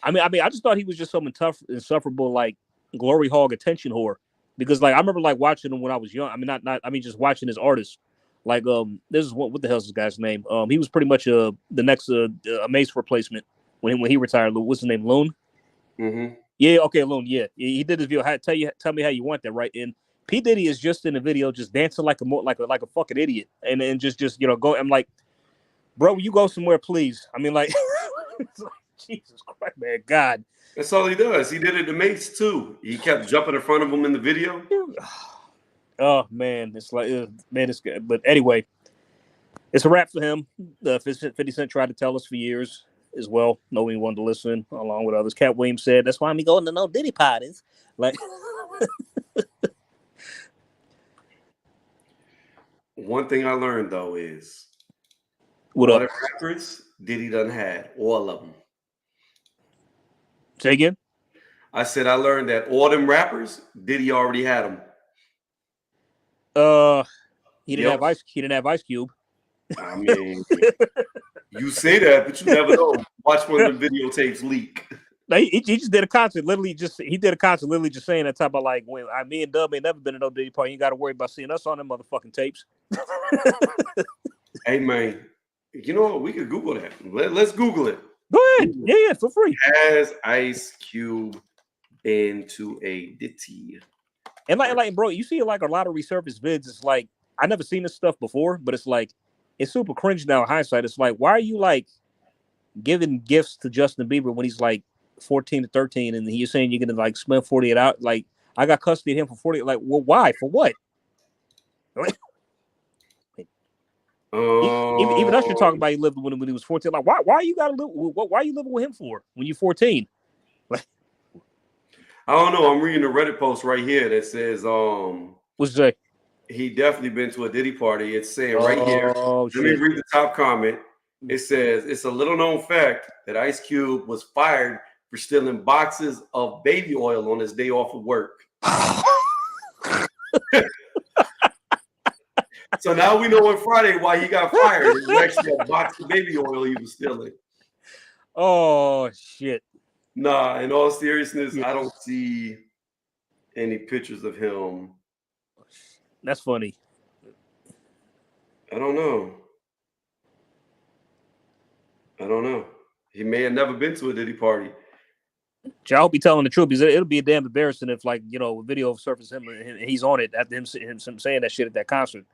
I mean, I just thought he was just some insufferable, like glory hog attention whore. Because like I remember like watching him when I was young. I mean, I mean just watching his artists. Like this is what the hell's this guy's name? He was pretty much the next Mace replacement when he retired. What's his name? Loon. Mm-hmm. Yeah. Okay, Loon. Yeah, he did his video. Tell me how you want that, right? And P Diddy is just in the video, just dancing like a fucking idiot, and just go. I'm like, bro, you go somewhere, please. I mean, like, Jesus Christ, man, God. That's all he does. He did it to Mace too. He kept jumping in front of him in the video. Oh man, it's like man, it's good. But anyway, it's a wrap for him. 50 Cent tried to tell us for years as well. Nobody wanted to listen, along with others. Cat Williams said that's why I'm going to no Diddy parties. Like. One thing I learned though is what all up? the rappers Diddy done had all of them. Say again? I said I learned that all them rappers Diddy already had them. He didn't have Ice. He didn't have Ice Cube. I mean, you say that, but you never know. Watch when the videotapes leak. He just did a concert. Literally, just saying that type of like when me and Dub ain't never been to no Diddy party. You got to worry about seeing us on them motherfucking tapes. Hey man, you know what? We could Google that. Let's Google it. Go ahead. Yeah, for free. Has Ice Cube been to a Diddy? And like, bro, you see like a lot of resurfaced vids. It's like I never seen this stuff before, but it's like it's super cringe now in hindsight. It's like, why are you like giving gifts to Justin Bieber when he's like 14 to 13 and you're saying you're gonna like spend 48 hours? Like I got custody of him for 40. Like, well, why? For what? Even us, you're talking about he lived when he was 14. Like, why you gotta live? Why are you living with him for when you're 14? Like, I don't know. I'm reading a Reddit post right here that says what's that? He definitely been to a Diddy party. It's saying right here. Let me read the top comment. It says it's a little known fact that Ice Cube was fired for stealing boxes of baby oil on his day off of work. So now we know on Friday why he got fired. It was actually a box of baby oil he was stealing. Oh shit! Nah, in all seriousness, Yeah. I don't see any pictures of him. That's funny. I don't know. I don't know. He may have never been to a Diddy party. I hope he's telling the truth because it'll be a damn embarrassing if, like, you know, a video surfaces him and he's on it after him saying that shit at that concert.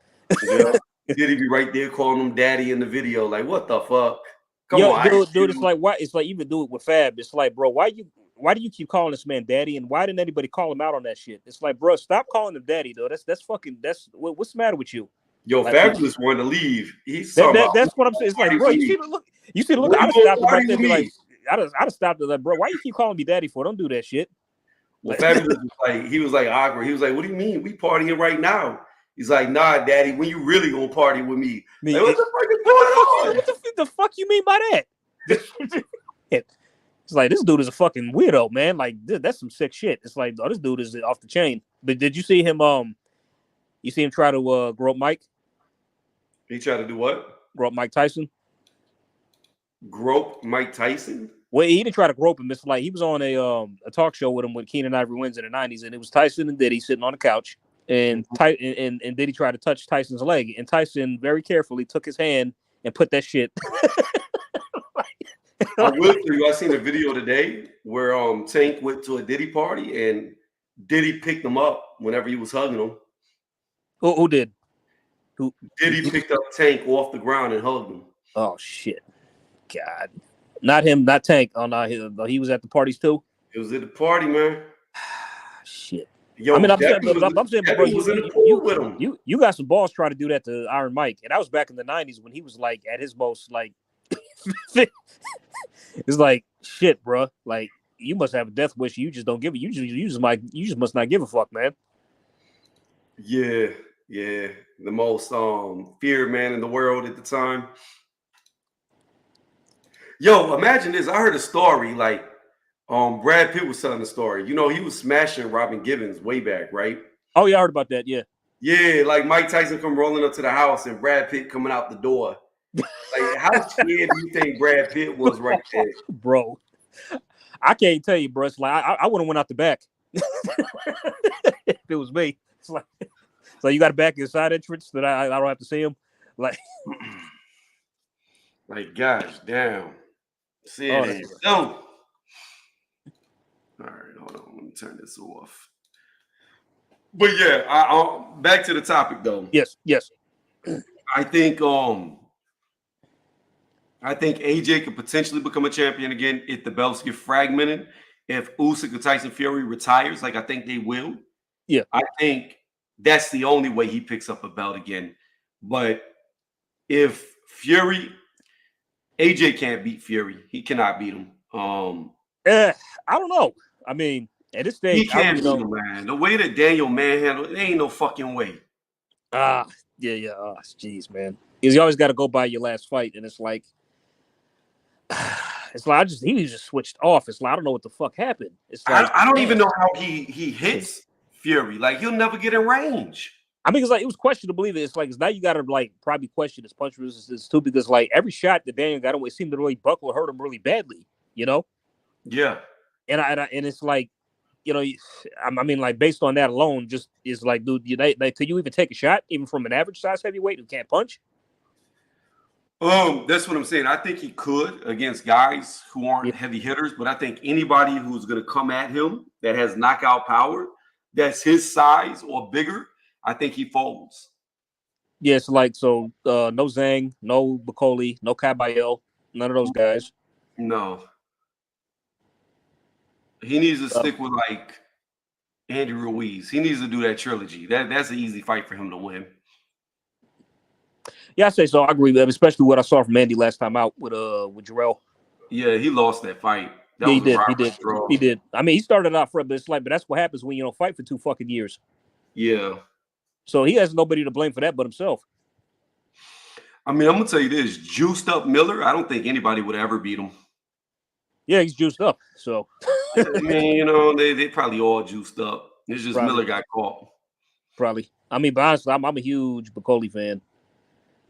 Yeah. Diddy be right there calling him daddy in the video. Like, what the fuck? Come Yo, on, dude, it's like, why? It's like, even do it with Fab. It's like, bro, why do you keep calling this man daddy, and why didn't anybody call him out on that shit? It's like, bro, stop calling him daddy, though. What's the matter with you? Yo, Like, Fabulous wanted to leave. He's talking about that's what I'm saying. It's like, bro, you see the look. When I'd you have gonna stopped him right party there with and be like, me? I'd have stopped him like, bro, why you keep calling me daddy for? Don't do that shit. Well, Like, Fabulous was like, he was like awkward. He was like, what do you mean? We partying right now. He's like, nah, daddy, when you really gonna party with me? Like, what the fuck is going on? What the fuck you mean by that? It's like, this dude is a fucking weirdo, man. Like, that's some sick shit. It's like, oh, this dude is off the chain. But did you see him? You see him try to grow up Mike? He tried to do what? Grow up Mike Tyson? Grope Mike Tyson? Well, he didn't try to grope him. It's like he was on a talk show with him with Keenan Ivory Wins in the 90s, and it was Tyson and Diddy sitting on the couch, and Diddy tried to touch Tyson's leg, and Tyson very carefully took his hand and put that shit. I will tell you, I seen a video today where Tank went to a Diddy party and Diddy picked him up whenever he was hugging him. Who did? Diddy picked up Tank off the ground and hugged him. Oh shit! God, not him, not Tank. Oh no, he was at the parties too. It was at the party, man. Shit. Yo, I mean, I'm saying, bro, you got some balls trying to do that to Iron Mike, and that was back in the 90s when he was like at his most like. It's like, shit, bro. Like, you must have a death wish. You just don't give it. You just must not give a fuck, man. Yeah. The most feared man in the world at the time. Yo, imagine this. I heard a story like Brad Pitt was telling the story. You know, he was smashing Robin Givens way back, right? Oh yeah, I heard about that. Yeah. Yeah, like Mike Tyson come rolling up to the house and Brad Pitt coming out the door. Like, how scared do you think Brad Pitt was right there? Bro, I can't tell you, bro. It's like I would have went out the back. If it was me. It's like, so you got a back inside entrance that I don't have to see him. Like gosh damn. See it. No. All right, hold on. Let me turn this off. But yeah, I back to the topic though. Yes. I think AJ could potentially become a champion again if the belts get fragmented. If Usyk or Tyson Fury retires, like I think they will. Yeah. I think that's the only way he picks up a belt again. But if AJ can't beat Fury. He cannot beat him. I don't know. I mean, at this stage, he can't beat him, man. The way that Daniel manhandled, there ain't no fucking way. Yeah. Oh, jeez, man. Because you always got to go by your last fight, and it's like he just switched off. It's like I don't know what the fuck happened. It's like I don't even know how he hits Fury. Like he'll never get in range. I mean, it's like it was questionable. It's like now you got to like probably question his punch resistance too, because like every shot that Daniel got away seemed to really buckle hurt him really badly. You know? Yeah. And it's like, you know, I mean, like based on that alone, just is like, dude, could you even take a shot even from an average size heavyweight who can't punch? That's what I'm saying. I think he could against guys who aren't heavy hitters, but I think anybody who's going to come at him that has knockout power, that's his size or bigger, I think he folds. Yes, like so. No Zhang, no Bacoli, no Caballero, none of those guys. No. He needs to stick with like Andy Ruiz. He needs to do that trilogy. That's an easy fight for him to win. Yeah, I say so. I agree with that, especially what I saw from Andy last time out with Jarrell. Yeah, he lost that fight. He did. I mean, he started out for it, but it's like, but that's what happens when you don't fight for 2 fucking years. Yeah. So he has nobody to blame for that but himself. I mean, I'm gonna tell you this: juiced up Miller. I don't think anybody would ever beat him. Yeah, he's juiced up. So I mean, you know, they probably all juiced up. It's just Miller got caught. Probably. I mean, but honestly, I'm a huge Bacoli fan.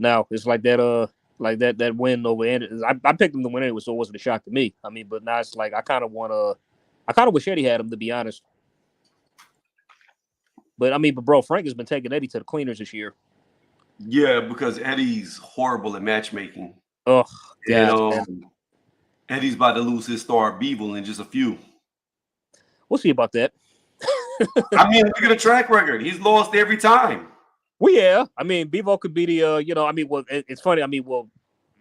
Now it's like that. Like that win over Anderson. I picked him to win anyway, so it wasn't a shock to me. I mean, but now it's like I kind of wish Eddie had him, to be honest. But I mean, bro, Frank has been taking Eddie to the cleaners this year. Yeah, because Eddie's horrible at matchmaking. Oh, God. And Eddie's about to lose his star Beeble in just a few. We'll see about that. I mean, look at the track record. He's lost every time. Well, yeah. I mean, Bevo could be the, it's funny. I mean,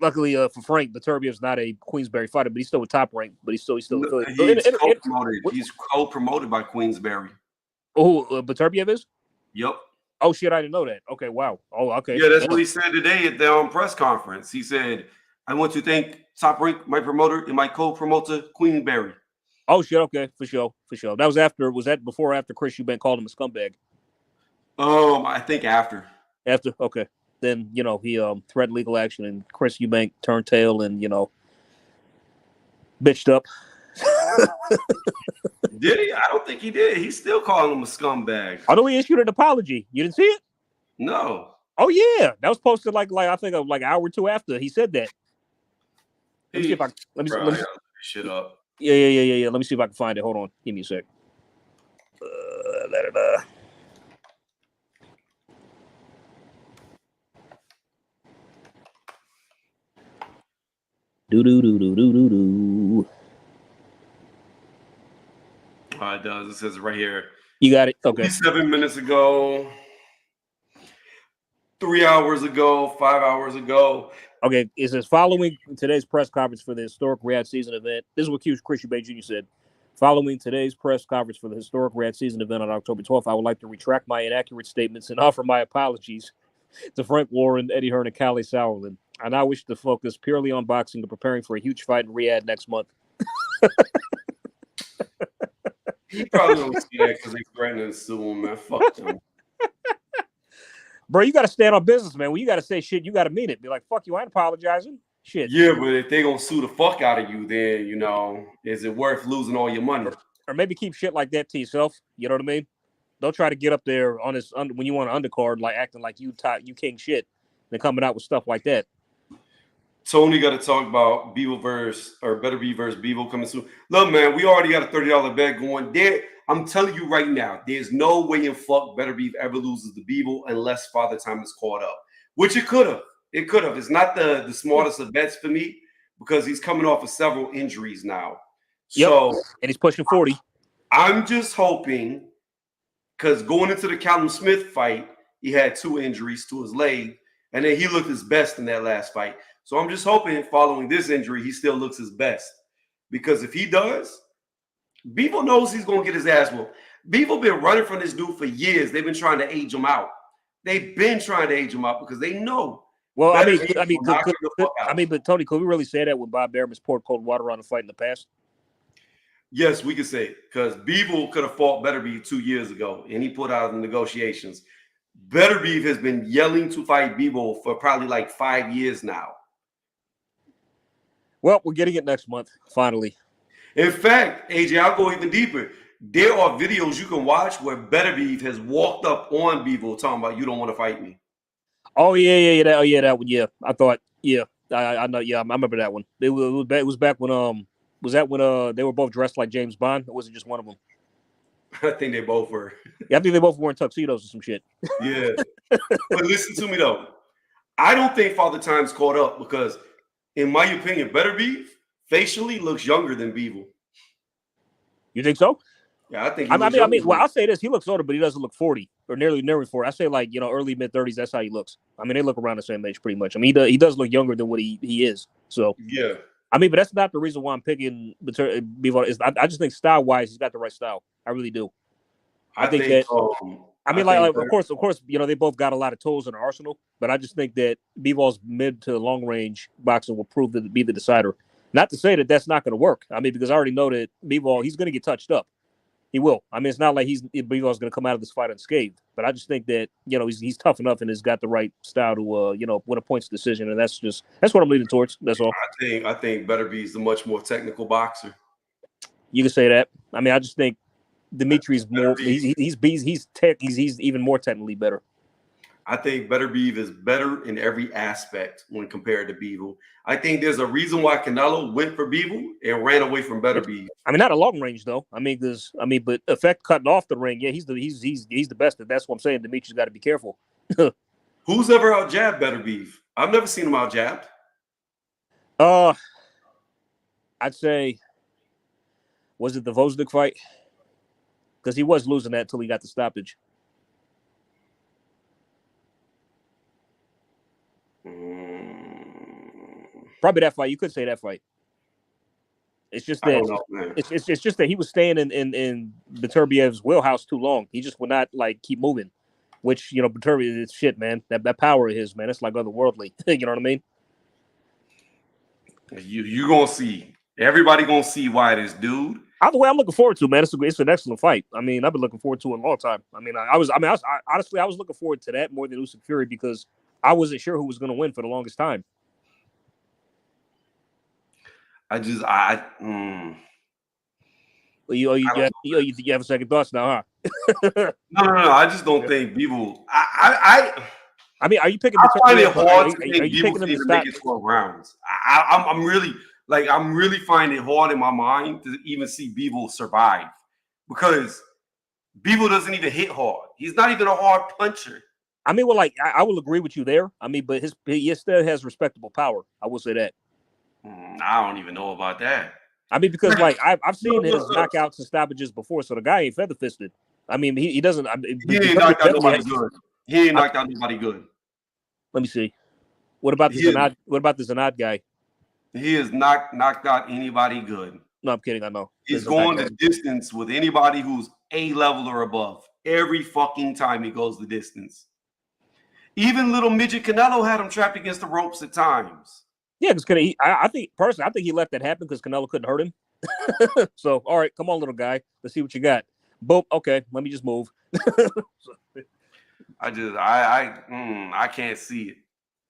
luckily for Frank, Viterbiev's not a Queensberry fighter, but he's still a top rank. But he's still. He's co-promoted. He's co-promoted by Queensberry. Oh, Viterbiev is? Yep. Oh, shit, I didn't know that. Okay, wow. Oh, okay. Yeah, that's what he said today at the press conference. He said, I want to thank Top Rank, my promoter, and my co-promoter, Queensberry. Oh, shit, okay, for sure. Was that before or after Chris Eubank called him a scumbag? I think after. After? Okay. Then, he threatened legal action, and Chris Eubank turned tail and, bitched up. Did he? I don't think he did. He's still calling him a scumbag. Although he issued an apology. You didn't see it? No. Oh yeah, that was posted like I think of like an hour or two after he said that. Let me see if I let me look shit up. Yeah. Let me see if I can find it. Hold on, give me a sec. Do. It does. It says right here. You got it. Okay. 7 minutes ago, 3 hours ago, 5 hours ago. Okay. It says following today's press conference for the historic Riyadh season event. This is what Chris Eubank Jr. said. Following today's press conference for the historic Riyadh season event on October 12th, I would like to retract my inaccurate statements and offer my apologies to Frank Warren, Eddie Hearn, and Callie Sauerland. I now wish to focus purely on boxing and preparing for a huge fight in Riyadh next month. He probably don't see that because they threatening to sue him, man. Fuck them. Bro, you got to stand on business, man. When you got to say shit, you got to mean it. Be like, fuck you, I ain't apologizing. Shit. Yeah, but if they gonna sue the fuck out of you, then, is it worth losing all your money? Or maybe keep shit like that to yourself. You know what I mean? Don't try to get up there on this when you want an undercard, like acting like you king shit, then coming out with stuff like that. Tony got to talk about Bevo versus Bevo coming soon. Look, man, we already got a $30 bet going there. I'm telling you right now, there's no way in fuck Better Beef ever loses the Bevo unless Father Time is caught up, which it could have. It could have. It's not the smartest of bets for me because he's coming off of several injuries now. Yep. So, and he's pushing 40. I'm just hoping because going into the Callum Smith fight, he had 2 injuries to his leg, and then he looked his best in that last fight. So I'm just hoping following this injury, he still looks his best. Because if he does, Bevo knows he's going to get his ass whooped. Bevo been running from this dude for years. They've been trying to age him out. They've been trying to age him out because they know. Well, but Tony, could we really say that when Bob Behrman's poured cold water on the fight in the past? Yes, we could say it because Bevo could have fought Better Beef 2 years ago, and he put out the negotiations. Better Beef has been yelling to fight Bevo for probably like 5 years now. Well, we're getting it next month, finally. In fact, AJ, I'll go even deeper. There are videos you can watch where Better Beef has walked up on Bevo talking about, you don't want to fight me. Oh, yeah. That one, yeah. I thought, yeah. I know, yeah, I remember that one. It was back when, was that when they were both dressed like James Bond? Or was it just one of them? I think they both were. Yeah, I think they both were in tuxedos or some shit. Yeah. But listen to me, though. I don't think Father Time's caught up because, in my opinion, Better Beef facially looks younger than Bevo. You think so? Yeah, I think. Well, I'll say this: he looks older, but he doesn't look 40 or nearly 40. I say like early mid 30s. That's how he looks. I mean, they look around the same age pretty much. I mean, he does look younger than what he is. So yeah. I mean, but that's not the reason why I'm picking Bevo. I just think style wise, he's got the right style. I really do. I think that. Of course, they both got a lot of tools in their arsenal, but I just think that Bevo's mid to long range boxing will prove to be the decider. Not to say that that's not going to work. I mean, because I already know that Bevo, he's going to get touched up. He will. I mean, it's not like Bevo's going to come out of this fight unscathed, but I just think that he's tough enough and has got the right style to win a points decision, and that's what I'm leaning towards. That's all. I think Better Be's the much more technical boxer. You can say that. I mean, I just think Dimitri's more. He's even more technically better. I think Better Beef is better in every aspect when compared to Beevil. I think there's a reason why Canelo went for Beevil and ran away from Better Beef. I mean, not a long range though. But effect cutting off the ring, yeah, he's the best. That's what I'm saying. Demetrius got to be careful. Who's ever out jabbed Better Beef? I've never seen him out jabbed. I'd say, was it the Vosdick fight? Because he was losing that until he got the stoppage. Probably that fight. You could say that fight. It's just that it's just that he was staying in Beterbiev's wheelhouse too long. He just would not like keep moving. Which, you know, Beterbiev is shit, man. That power of his, man, it's like otherworldly. You know what I mean? You gonna see. Everybody gonna see why this dude. Either way, I'm looking forward to, man. It's an excellent fight. I mean, I've been looking forward to it a long time. I mean, honestly, I was looking forward to that more than Usyk Fury because I wasn't sure who was going to win for the longest time. Well, you have a second thoughts now, huh? No. I just don't think people. I mean, are you picking? I find it hard to think people to make it 12 rounds. I'm really finding it hard in my mind to even see Beevil survive because Beevil doesn't even hit hard. He's not even a hard puncher. I mean, well, like I will agree with you there. I mean, but he still has respectable power. I will say that. I don't even know about that. I mean, because like I've seen his knockouts and stoppages before, so the guy ain't feather fisted. I mean, he doesn't. He ain't knocked out nobody good. He ain't knocked out nobody good. Let me see. What about the Zanad? What about the Zanad guy? He has knocked out anybody good. No, I'm kidding. I know. He's going the distance with anybody who's A level or above. Every fucking time he goes the distance. Even little midget Canelo had him trapped against the ropes at times. Yeah, because I think he let that happen because Canelo couldn't hurt him. So, all right, come on, little guy. Let's see what you got. Boom. Okay, let me just move. I can't see it.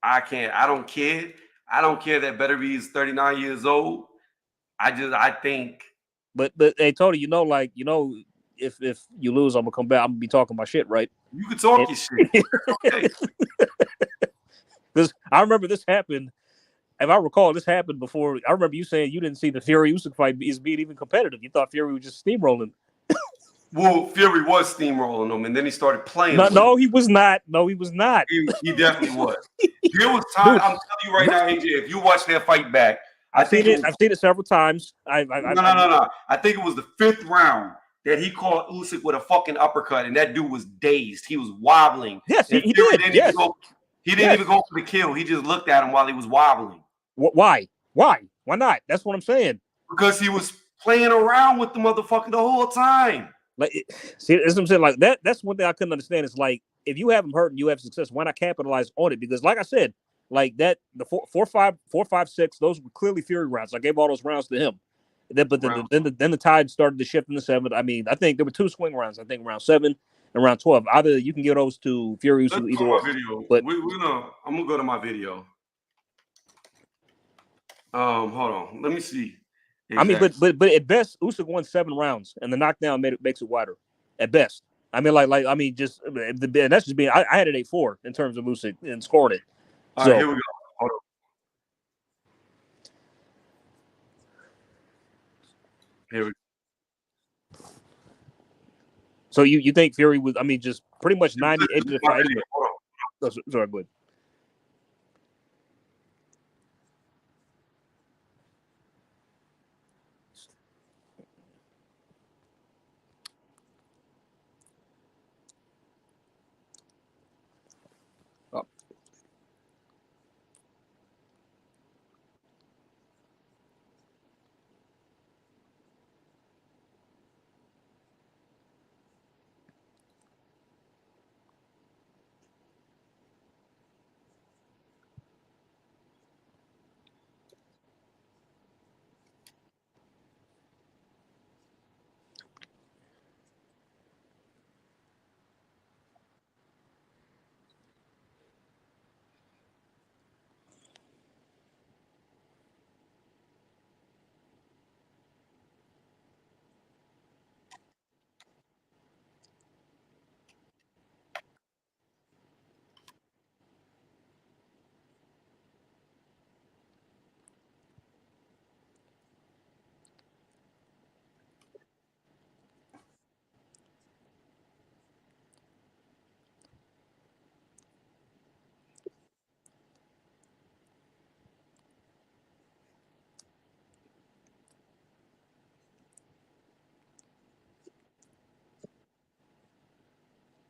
I don't care. I don't care that Better Be is 39 years old. I think. But hey, Tony, if you lose, I'm gonna come back. I'm gonna be talking my shit, right? You can talk your shit. Okay. Because I remember this happened. If I recall, this happened before. I remember you saying you didn't see the Fury Usyk fight as being even competitive. You thought Fury was just steamrolling. Well, Fury was steamrolling him, and then he started playing. No, he was not. No, he was not. He definitely was. There was time. Dude, I'm telling you right now, AJ. If you watch that fight back, I've seen it several times. No. I think it was the 5th round that he caught Usyk with a fucking uppercut, and that dude was dazed. He was wobbling. Yes, he did. Yes. He didn't even go for the kill. He just looked at him while he was wobbling. Why? Why not? That's what I'm saying. Because he was playing around with the motherfucker the whole time. Like, see, that's what I'm saying. Like that. That's one thing I couldn't understand. It's like if you have him hurt and you have success, why not capitalize on it? Because, like I said, like that, the 4, 5, 6, those were clearly Fury rounds. I gave all those rounds to him. Then the tide started to shift in the 7th. I mean, I think there were 2 swing rounds. I think round 7 and round 12. Either you can give those to Fury either or. But I'm gonna go to my video. Hold on. Let me see. Exactly. I mean, but at best, Usyk won 7 rounds, and the knockdown makes it wider. At best, I mean, and that's just being. I had it 8-4 in terms of Usyk and scored it. All right, here we go. Hold on. Here we go. So you think Fury was? I mean, just pretty much 98 to the fight. Oh, sorry, go ahead.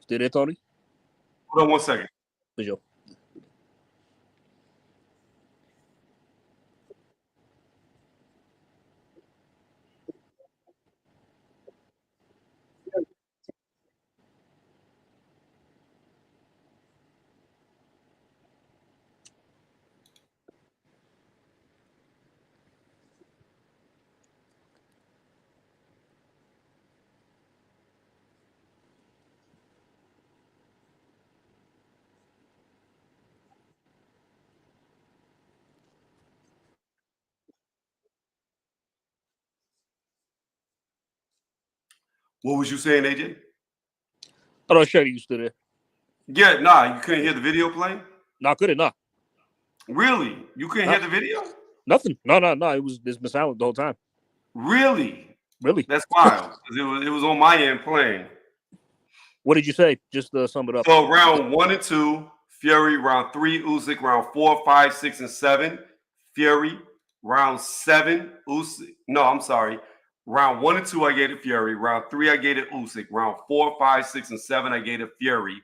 Still there, Tony? Hold on 1 second. For sure. What was you saying, AJ? Oh, no, Shady, you still there? Yeah, nah, you couldn't hear the video playing? No, couldn't. No. Really? You couldn't hear the video? Nothing. No. It's been silent the whole time. Really? Really? That's wild. It was on my end playing. What did you say? Just sum it up. So round 1 and 2, Fury. Round 3, Usyk. Round 4, 5, 6, and 7, Fury. Round 7, Usyk. No, I'm sorry. Round 1 and 2, I gave it Fury. Round 3, I gave it Usyk. Round 4, 5, 6, and 7, I gave it Fury.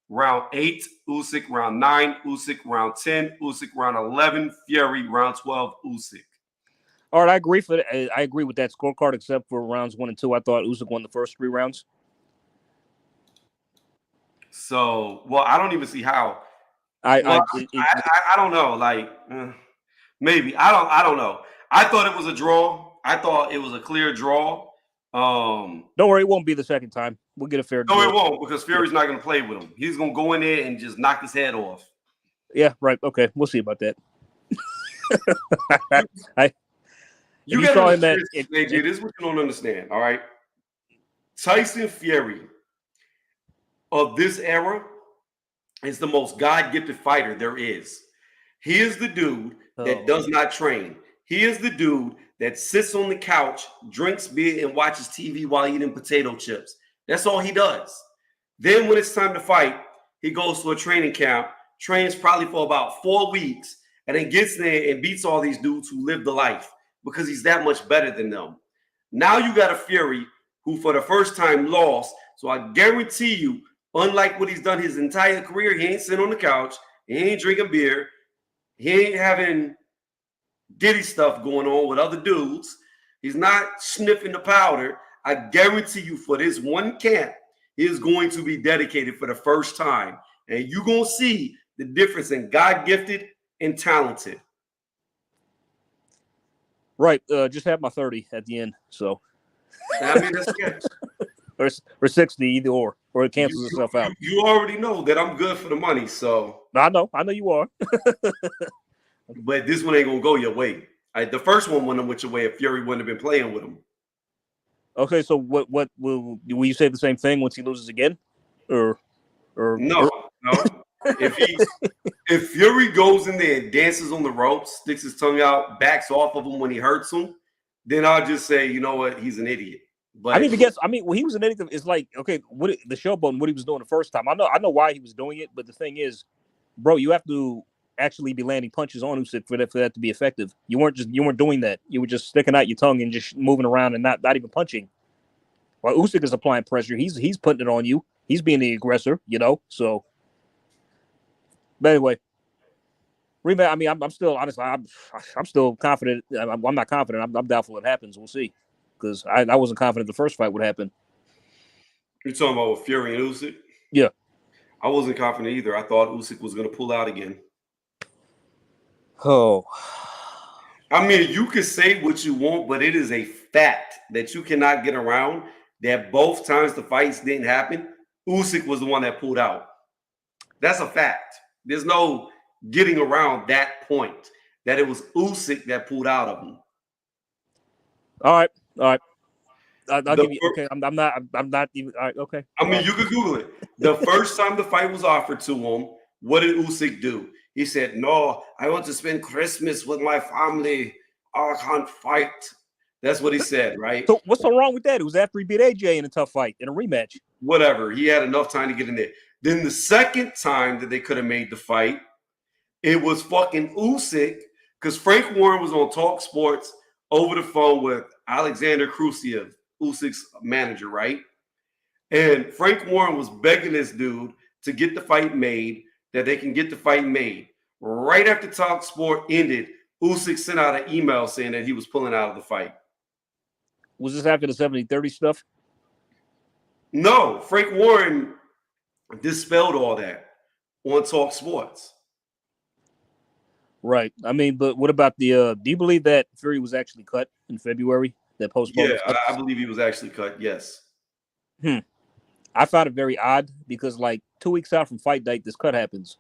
Round 8, Usyk. Round 9, Usyk. Round 10, Usyk. Round 11, Fury. Round 12, Usyk. All right, I agree I agree with that scorecard, except for rounds 1 and 2. I thought Usyk won the first 3 rounds. So, well, I don't even see how. I don't know. Like, maybe I don't know. I thought it was a draw. I thought it was a clear draw. Don't worry, it won't be the second time. We'll get a fair draw. No, it won't, because Fury's not going to play with him. He's going to go in there and just knock his head off. Yeah, right. Okay, we'll see about that. You got to understand, AJ, this is what you don't understand, all right? Tyson Fury of this era is the most God-gifted fighter there is. He is the dude that does not train. He is the dude that sits on the couch, drinks beer, and watches TV while eating potato chips. That's all he does. Then when it's time to fight, he goes to a training camp, trains probably for about 4 weeks, and then gets there and beats all these dudes who live the life because he's that much better than them. Now you got a Fury who for the first time lost. So I guarantee you, unlike what he's done his entire career, he ain't sitting on the couch, he ain't drinking beer, he ain't having Diddy stuff going on with other dudes. He's not sniffing the powder. I guarantee you for this one camp, he is going to be dedicated for the first time. And you're going to see the difference in God-gifted and talented. Right. Just have my 30 at the end. So I mean, that's okay. or 60, either or it cancels itself out. You already know that I'm good for the money, so I know you are. But this one ain't gonna go your way. The first one went your way if Fury wouldn't have been playing with him. Okay, so what will you say the same thing once he loses again, or no? If Fury goes in there and dances on the ropes, sticks his tongue out, backs off of him when he hurts him, then I'll just say, you know what, he's an idiot. But I need to guess. I mean, when he was an idiot, it's like, okay, the showboat, what he was doing the first time. I know why he was doing it, but the thing is, bro, you have to actually be landing punches on Usyk for that to be effective. You weren't doing that. You were just sticking out your tongue and just moving around and not even punching. While Usyk is applying pressure, he's putting it on you. He's being the aggressor, So, but anyway, rematch. I mean, I'm still honestly, I'm still confident. I'm not confident. I'm doubtful it happens. We'll see, because I wasn't confident the first fight would happen. You're talking about Fury and Usyk? Yeah, I wasn't confident either. I thought Usyk was going to pull out again. Oh, I mean, you can say what you want, but it is a fact that you cannot get around that both times the fights didn't happen, Usyk was the one that pulled out. That's a fact. There's no getting around that point, that it was Usyk that pulled out of him. All right. I'll give you. Okay, I'm not even. All right, okay. I mean, you could Google it. The first time the fight was offered to him, what did Usyk do? He said, "No, I want to spend Christmas with my family. I can't fight." That's what he said, right? So what's so wrong with that? It was after he beat AJ in a tough fight, in a rematch. Whatever. He had enough time to get in there. Then the second time that they could have made the fight, it was fucking Usyk, because Frank Warren was on Talk Sports over the phone with Alexander Khrushchev, Usyk's manager, right? And Frank Warren was begging this dude to get the fight made, that they can get the fight made. Right after Talk Sport ended, Usyk sent out an email saying that he was pulling out of the fight. Was this after the 70-30 stuff? No, Frank Warren dispelled all that on Talk Sports. Right. I mean, but what about the do you believe that Fury was actually cut in February? That postponed? Yeah, I believe he was actually cut, yes. I found it very odd because like 2 weeks out from fight date, this cut happens.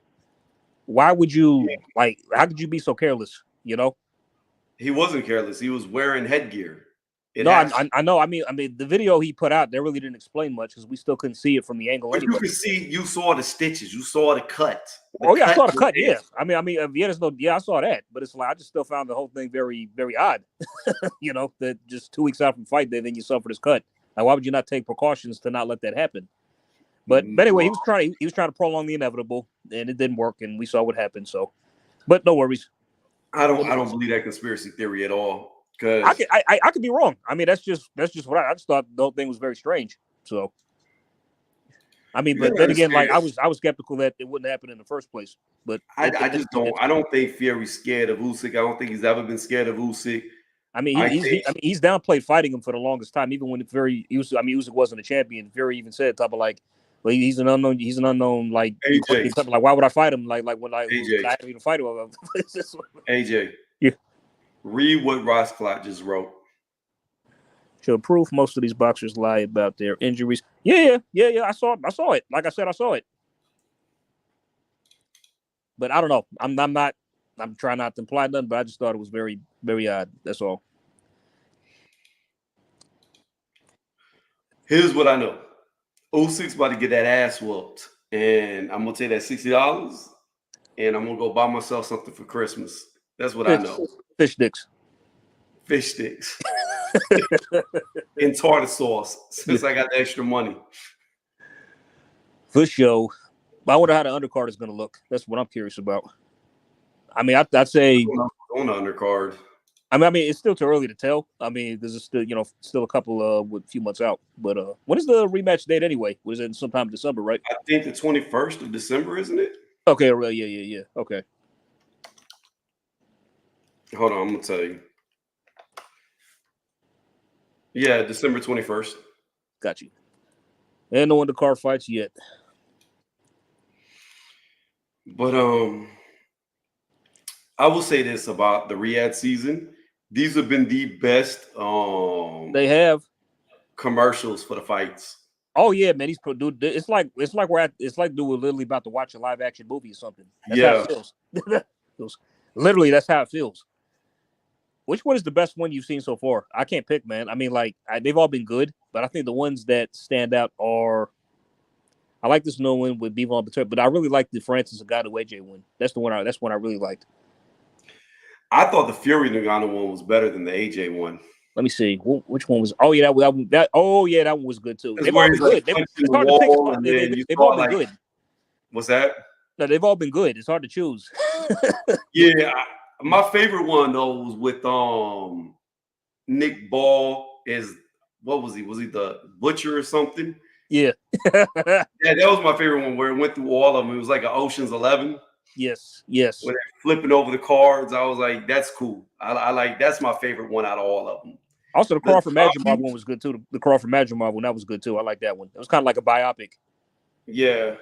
Why would you how could you be so careless? You know? He wasn't careless. He was wearing headgear. I know. I mean, the video he put out, they really didn't explain much because we still couldn't see it from the angle. But anyway. You could see, you saw the stitches, you saw the cut. I saw the cut. Yeah, I saw that, but it's like I just still found the whole thing very, very odd. You know, that just 2 weeks out from fight day, then you suffer this cut. Like, why would you not take precautions to not let that happen? But anyway, he was trying to prolong the inevitable, and it didn't work, and we saw what happened. So, but no worries. I don't believe that conspiracy theory at all. Because I could be wrong. I mean, that's just what I just thought the whole thing was very strange. So, I mean, but then again, like I was skeptical that it wouldn't happen in the first place. But I don't think Fury's scared of Usyk. I don't think he's ever been scared of Usyk. I mean, he's downplayed fighting him for the longest time, even when Usyk wasn't a champion. Fury even said type of like, well, he's an unknown like AJ. Like, why would I fight him? Like when I AJ. even fight him. AJ. Yeah. Read what Ross Clot just wrote. Show proof most of these boxers lie about their injuries. Yeah. I saw it. Like I said, I saw it. But I don't know. I'm trying not to imply nothing, but I just thought it was very, very odd. That's all. Here's what I know. Usyk's about to get that ass whooped. And I'm gonna take that $60 and I'm gonna go buy myself something for Christmas. That's what I know. Fish sticks. Fish sticks. And tartar sauce, since I got the extra money. For sure. I wonder how the undercard is going to look. That's what I'm curious about. I mean, I'd say on the undercard. I mean, it's still too early to tell. I mean, because it's still a couple with a few months out. But when is the rematch date anyway? Was it sometime in December, right? I think the 21st of December, isn't it? Okay, yeah. Okay. Hold on, I'm gonna tell you. Yeah, December 21st. Got you. And no undercard fights yet. But I will say this about the Riyadh season. These have been the best they have commercials for the fights. Oh yeah, man. It's like dude, we're literally about to watch a live action movie or something. That's how it feels. Literally, that's how it feels. Which one is the best one you've seen so far? I can't pick, man. I mean, they've all been good, but I think the ones that stand out are. I like this new one with Bivol Patel, but I really like the Francis Ngannou AJ one. That's one I really liked. I thought the Fury Ngannou one was better than the AJ one. Let me see. Which one was? Oh yeah, that one was good too. They've all been good. It's hard to pick. They've all been good. What's that? No, they've all been good. It's hard to choose. Yeah, my favorite one though was with Nick Ball. What was he? Was he the Butcher or something? Yeah. Yeah, that was my favorite one where it went through all of them. It was like an Ocean's 11. Yes. When they're flipping over the cards, I was like, that's cool. I like that's my favorite one out of all of them. Also, the Crawford Madrimov one was good too. The Crawford Madrimov one, that was good too. I like that one. It was kind of like a biopic. Yeah.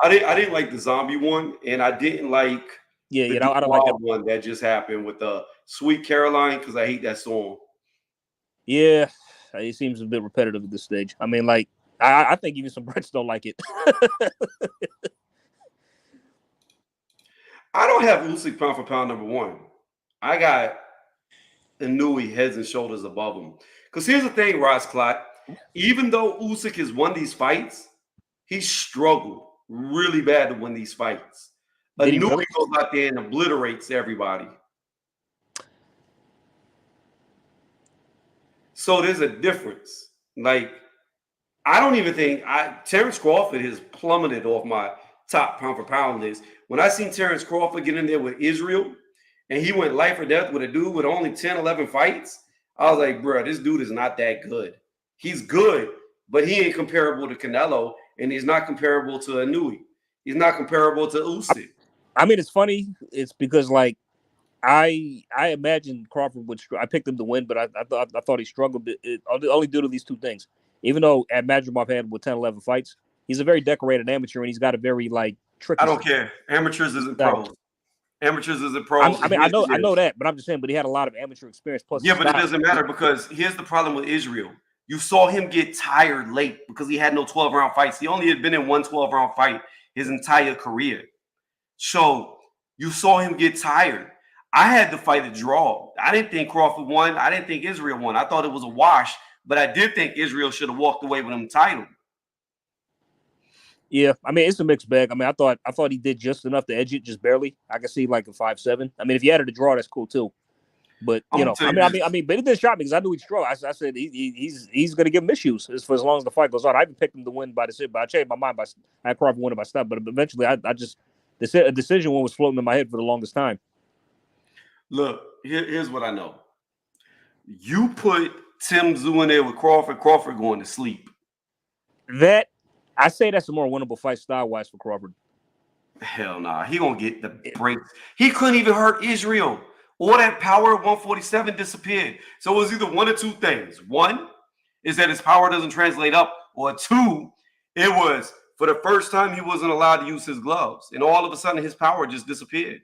I didn't like the zombie one, and I didn't like I don't like that one that just happened with the Sweet Caroline because I hate that song. Yeah, it seems a bit repetitive at this stage. I mean, like I think even some Brits don't like it. I don't have Usyk pound for pound number one. I got Inouye heads and shoulders above him. Because here's the thing, Ross Clot. Even though Usyk has won these fights, he struggled really bad to win these fights. Inouye goes out there and obliterates everybody. So there's a difference. Like, I don't even think Terrence Crawford has plummeted off my top pound for pound list. When I seen Terrence Crawford get in there with Israel and he went life or death with a dude with only 10, 11 fights, I was like, bro, this dude is not that good. He's good, but he ain't comparable to Canelo, and he's not comparable to Inouye. He's not comparable to Usyk. I mean, it's funny. It's because like I imagined Crawford would. I picked him to win, but I thought he struggled. Only due to these two things. Even though at Madrimov had with 10, 11 fights, he's a very decorated amateur, and he's got a very like tricky. I don't care. Amateurs isn't pros. Amateurs isn't pros. I mean, I know that, but I'm just saying. But he had a lot of amateur experience. Plus, yeah, but it doesn't matter because here's the problem with Israel. You saw him get tired late because he had no 12-round fights. He only had been in one 12-round fight his entire career. So you saw him get tired. I had to fight a draw. I didn't think Crawford won. I didn't think Israel won. I thought it was a wash, but I did think Israel should have walked away with him title. Yeah, I mean, it's a mixed bag. I mean, I thought he did just enough to edge it, just barely. I could see like a 5-7. I mean, if you added a draw, that's cool too. But you know, I mean, but it didn't shock me because I knew he'd draw. I said he's going to give him issues for as long as the fight goes on. I even picked him to win by decision, but I changed my mind I had Crawford winning by stop. But eventually, a decision one was floating in my head for the longest time. Look, here's what I know. You put Tim Tszyu in there with Crawford going to sleep. That I say that's a more winnable fight style wise for Crawford. Hell nah, he gonna get the breaks. He couldn't even hurt Israel. All that power at 147 disappeared. So it was either one or two things. One is that his power doesn't translate up, or two, it was for the first time he wasn't allowed to use his gloves, and all of a sudden his power just disappeared.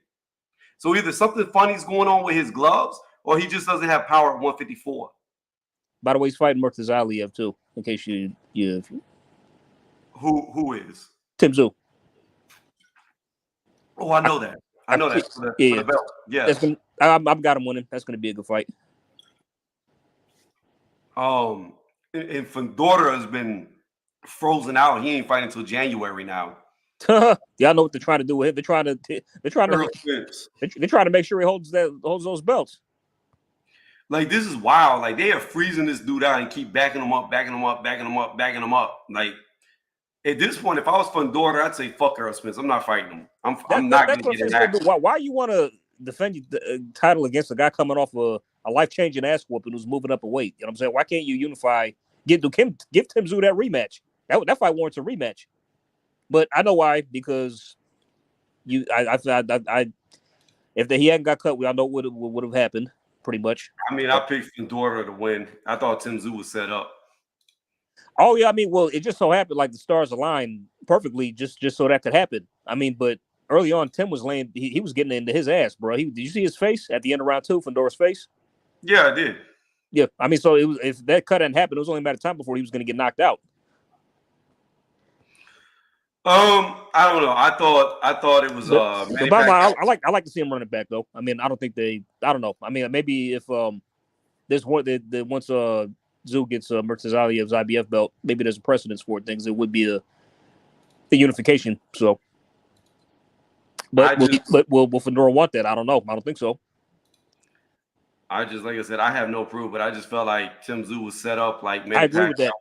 So either something funny's going on with his gloves, or he just doesn't have power at 154. By the way, he's fighting Murtaza Aliyev too. In case you who is Tim Tszyu? Oh, I know that. I know that for the belt. Yeah, I've got him winning. That's going to be a good fight. And Fandora has been frozen out. He ain't fighting until January now. Y'all know what they're trying to do with him. They're trying to make sure he holds those belts. Like, this is wild. Like, they are freezing this dude out and keep backing him up. Like, at this point, if I was Fandora, I'd say fuck Earl Spence. I'm not fighting him. I'm not going to get in that. Why you want to defend the title against a guy coming off a life-changing ass whooping who's moving up a weight? You know what I'm saying? Why can't you unify? Give Tim Tszyu that rematch. That fight warrants a rematch. But I know why, because he hadn't got cut, we all know what would have happened, pretty much. I mean, I picked Fandora to win. I thought Tim Tszyu was set up. Oh yeah, I mean, well, it just so happened like the stars aligned perfectly, just so that could happen. I mean, but early on, Tim was laying, he was getting into his ass, bro. Did you see his face at the end of round 2, Fandora's face? Yeah, I did. Yeah, I mean, so it was, if that cut hadn't happened, it was only a matter of time before he was going to get knocked out. I don't know. I thought it was I like to see him running back though. I mean, I don't know. I mean, maybe if there's one that once Tszyu gets Murtaza Aliyev's IBF belt, maybe there's a precedence for it. Things it would be the unification. So, but will Fandora want that? I don't know. I don't think so. Like I said, I have no proof, but I just felt like Tim Tszyu was set up. Like, I agree with that.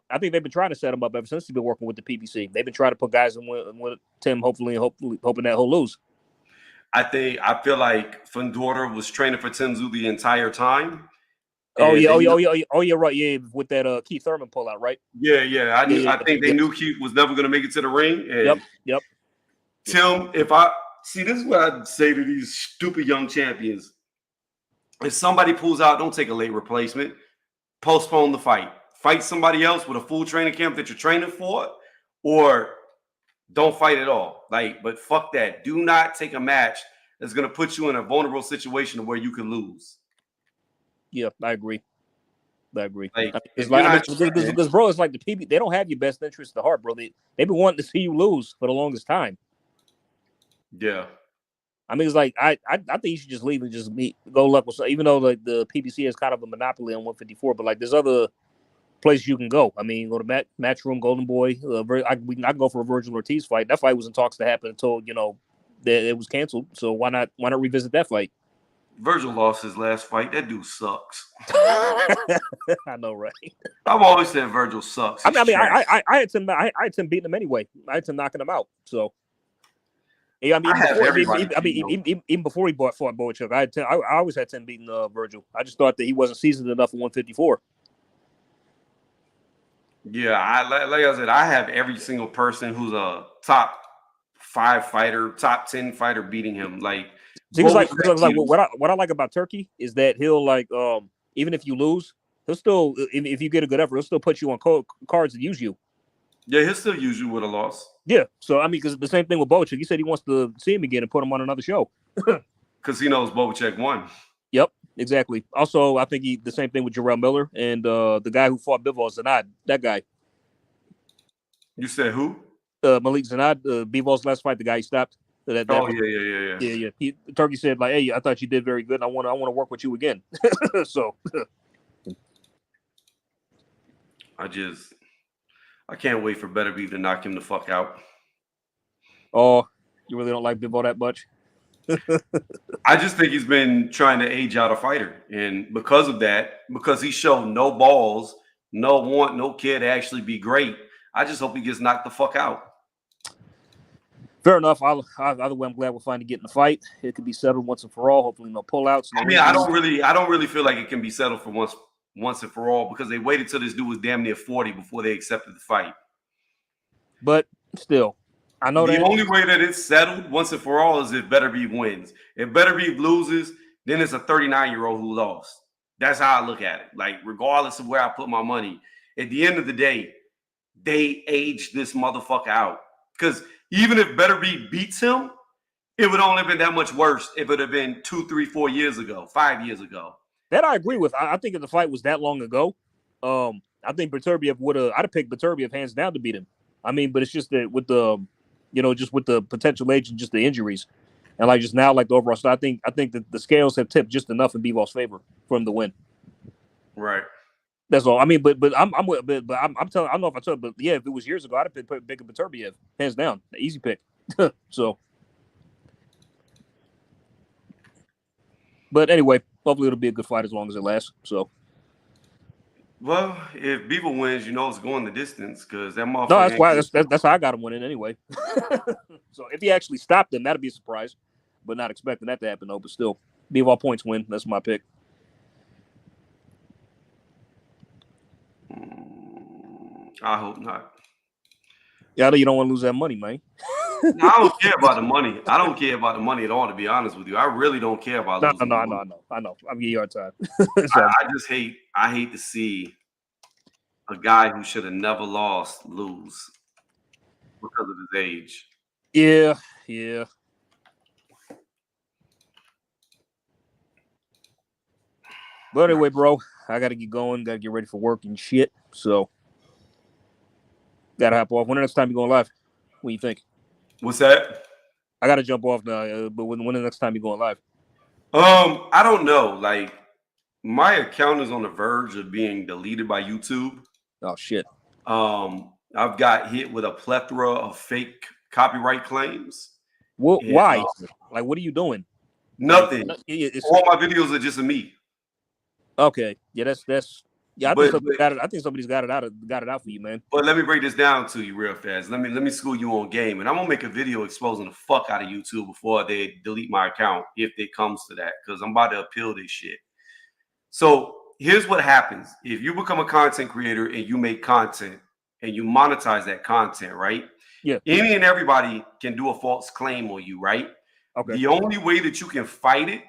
I think they've been trying to set him up ever since he's been working with the PBC. They've been trying to put guys in with Tim, hopefully hoping that he'll lose. I feel like Fandora was training for Tim Tszyu the entire time. Oh yeah, right. Yeah, with that Keith Thurman pullout, right? Yeah. I think they knew Keith was never going to make it to the ring. And Yep. Tim, this is what I'd say to these stupid young champions. If somebody pulls out, don't take a late replacement. Postpone the fight. Fight somebody else with a full training camp that you're training for, or don't fight at all. But fuck that. Do not take a match that's going to put you in a vulnerable situation where you can lose. Yeah, I agree. Because bro, it's like the PB. They don't have your best interest at heart, bro. They've been wanting to see you lose for the longest time. Yeah. I mean, it's like I think you should just leave and just go luck with. Even though like the PBC is kind of a monopoly on 154, but like there's other places you can go. I mean, go to Matchroom, Golden Boy. I can go for a Virgil Ortiz fight. That fight was in talks to happen until that it was canceled. So why not revisit that fight? Virgil lost his last fight. That dude sucks. I know, right? I've always said Virgil sucks. I had Tim beating him anyway. I had Tim knocking him out. So. Yeah, even before he fought Boychuk, I always had Tim beating Virgil. I just thought that he wasn't seasoned enough at 154. Yeah, like I said, I have every single person who's a top 5 fighter, top 10 fighter beating him. Like See, it's like, Bocek what I like about Turkey is that he'll like even if you lose, he'll still if you get a good effort, he'll still put you on cards and use you. Yeah, he'll still use you with a loss. Yeah, so I mean, because the same thing with Bocek, he said he wants to see him again and put him on another show. Because he knows Bocek won. Yep, exactly. Also, I think the same thing with Jarrell Miller and the guy who fought Bivol Zanad, that guy. You said who? Malik Zanad, Bivol's last fight, the guy he stopped. Yeah. Turkey said like, "Hey, I thought you did very good. And I want to work with you again." So, I can't wait for Better Beef to knock him the fuck out. oh, you really don't like Bivol that much? I just think he's been trying to age out a fighter, and because of that, because he showed no balls, no care to actually be great. I just hope he gets knocked the fuck out. Fair enough. Either way, I'm glad we're finally getting the fight. It could be settled once and for all. Hopefully, no pullouts. No I don't really feel like it can be settled for once and for all because they waited till this dude was damn near 40 before they accepted the fight. But still, I know the only way that it's settled once and for all is if Better Beef wins. If Better Beef loses, then it's a 39-year-old who lost. That's how I look at it. Like, regardless of where I put my money, at the end of the day, they aged this motherfucker out. Because even if Better Beef beats him, it would only have been that much worse if it had been 2, 3, 4 years ago, 5 years ago. That I agree with. I think if the fight was that long ago, I think Beterbiev I'd have picked Beterbiev hands down to beat him. I mean, but it's just that with the, just with the potential age and just the injuries, and like just now, like the overall. So I think that the scales have tipped just enough in Bivol's favor for him to win. Right. That's all. I mean, but I'm telling. I don't know if I told, but yeah, if it was years ago, I'd have picked Beterbiev hands down, easy pick. So, but anyway, hopefully it'll be a good fight as long as it lasts. So. Well, if Beaver wins, it's going the distance because that motherfucker. No, that's how I got him winning anyway. So if he actually stopped him, that'd be a surprise, but not expecting that to happen though. But still, Beaver points win. That's my pick. I hope not. Yeah, I know you don't want to lose that money, man. No, I don't care about the money. I don't care about the money at all, to be honest with you. I really don't care about losing. No, I know. I'm giving you a hard time. I hate to see a guy who should have never lost lose because of his age. Yeah. But anyway, bro, I gotta get going. Gotta get ready for work and shit. So gotta hop off. When the next time you going live? What do you think? What's that? I gotta jump off now. But when the next time you going live? I don't know. Like, my account is on the verge of being deleted by YouTube. Oh shit. I've got hit with a plethora of fake copyright claims. Well, why? Like, what are you doing? Nothing. All my videos are just of me. Okay. Yeah, that's. Yeah, I think somebody's got it out for you, man. But let me break this down to you real fast. Let me school you on game, and I'm gonna make a video exposing the fuck out of YouTube before they delete my account if it comes to that, because I'm about to appeal this shit. So here's what happens: if you become a content creator and you make content and you monetize that content, right? Yeah. Any and everybody can do a false claim on you, right? Okay. The only way that you can fight it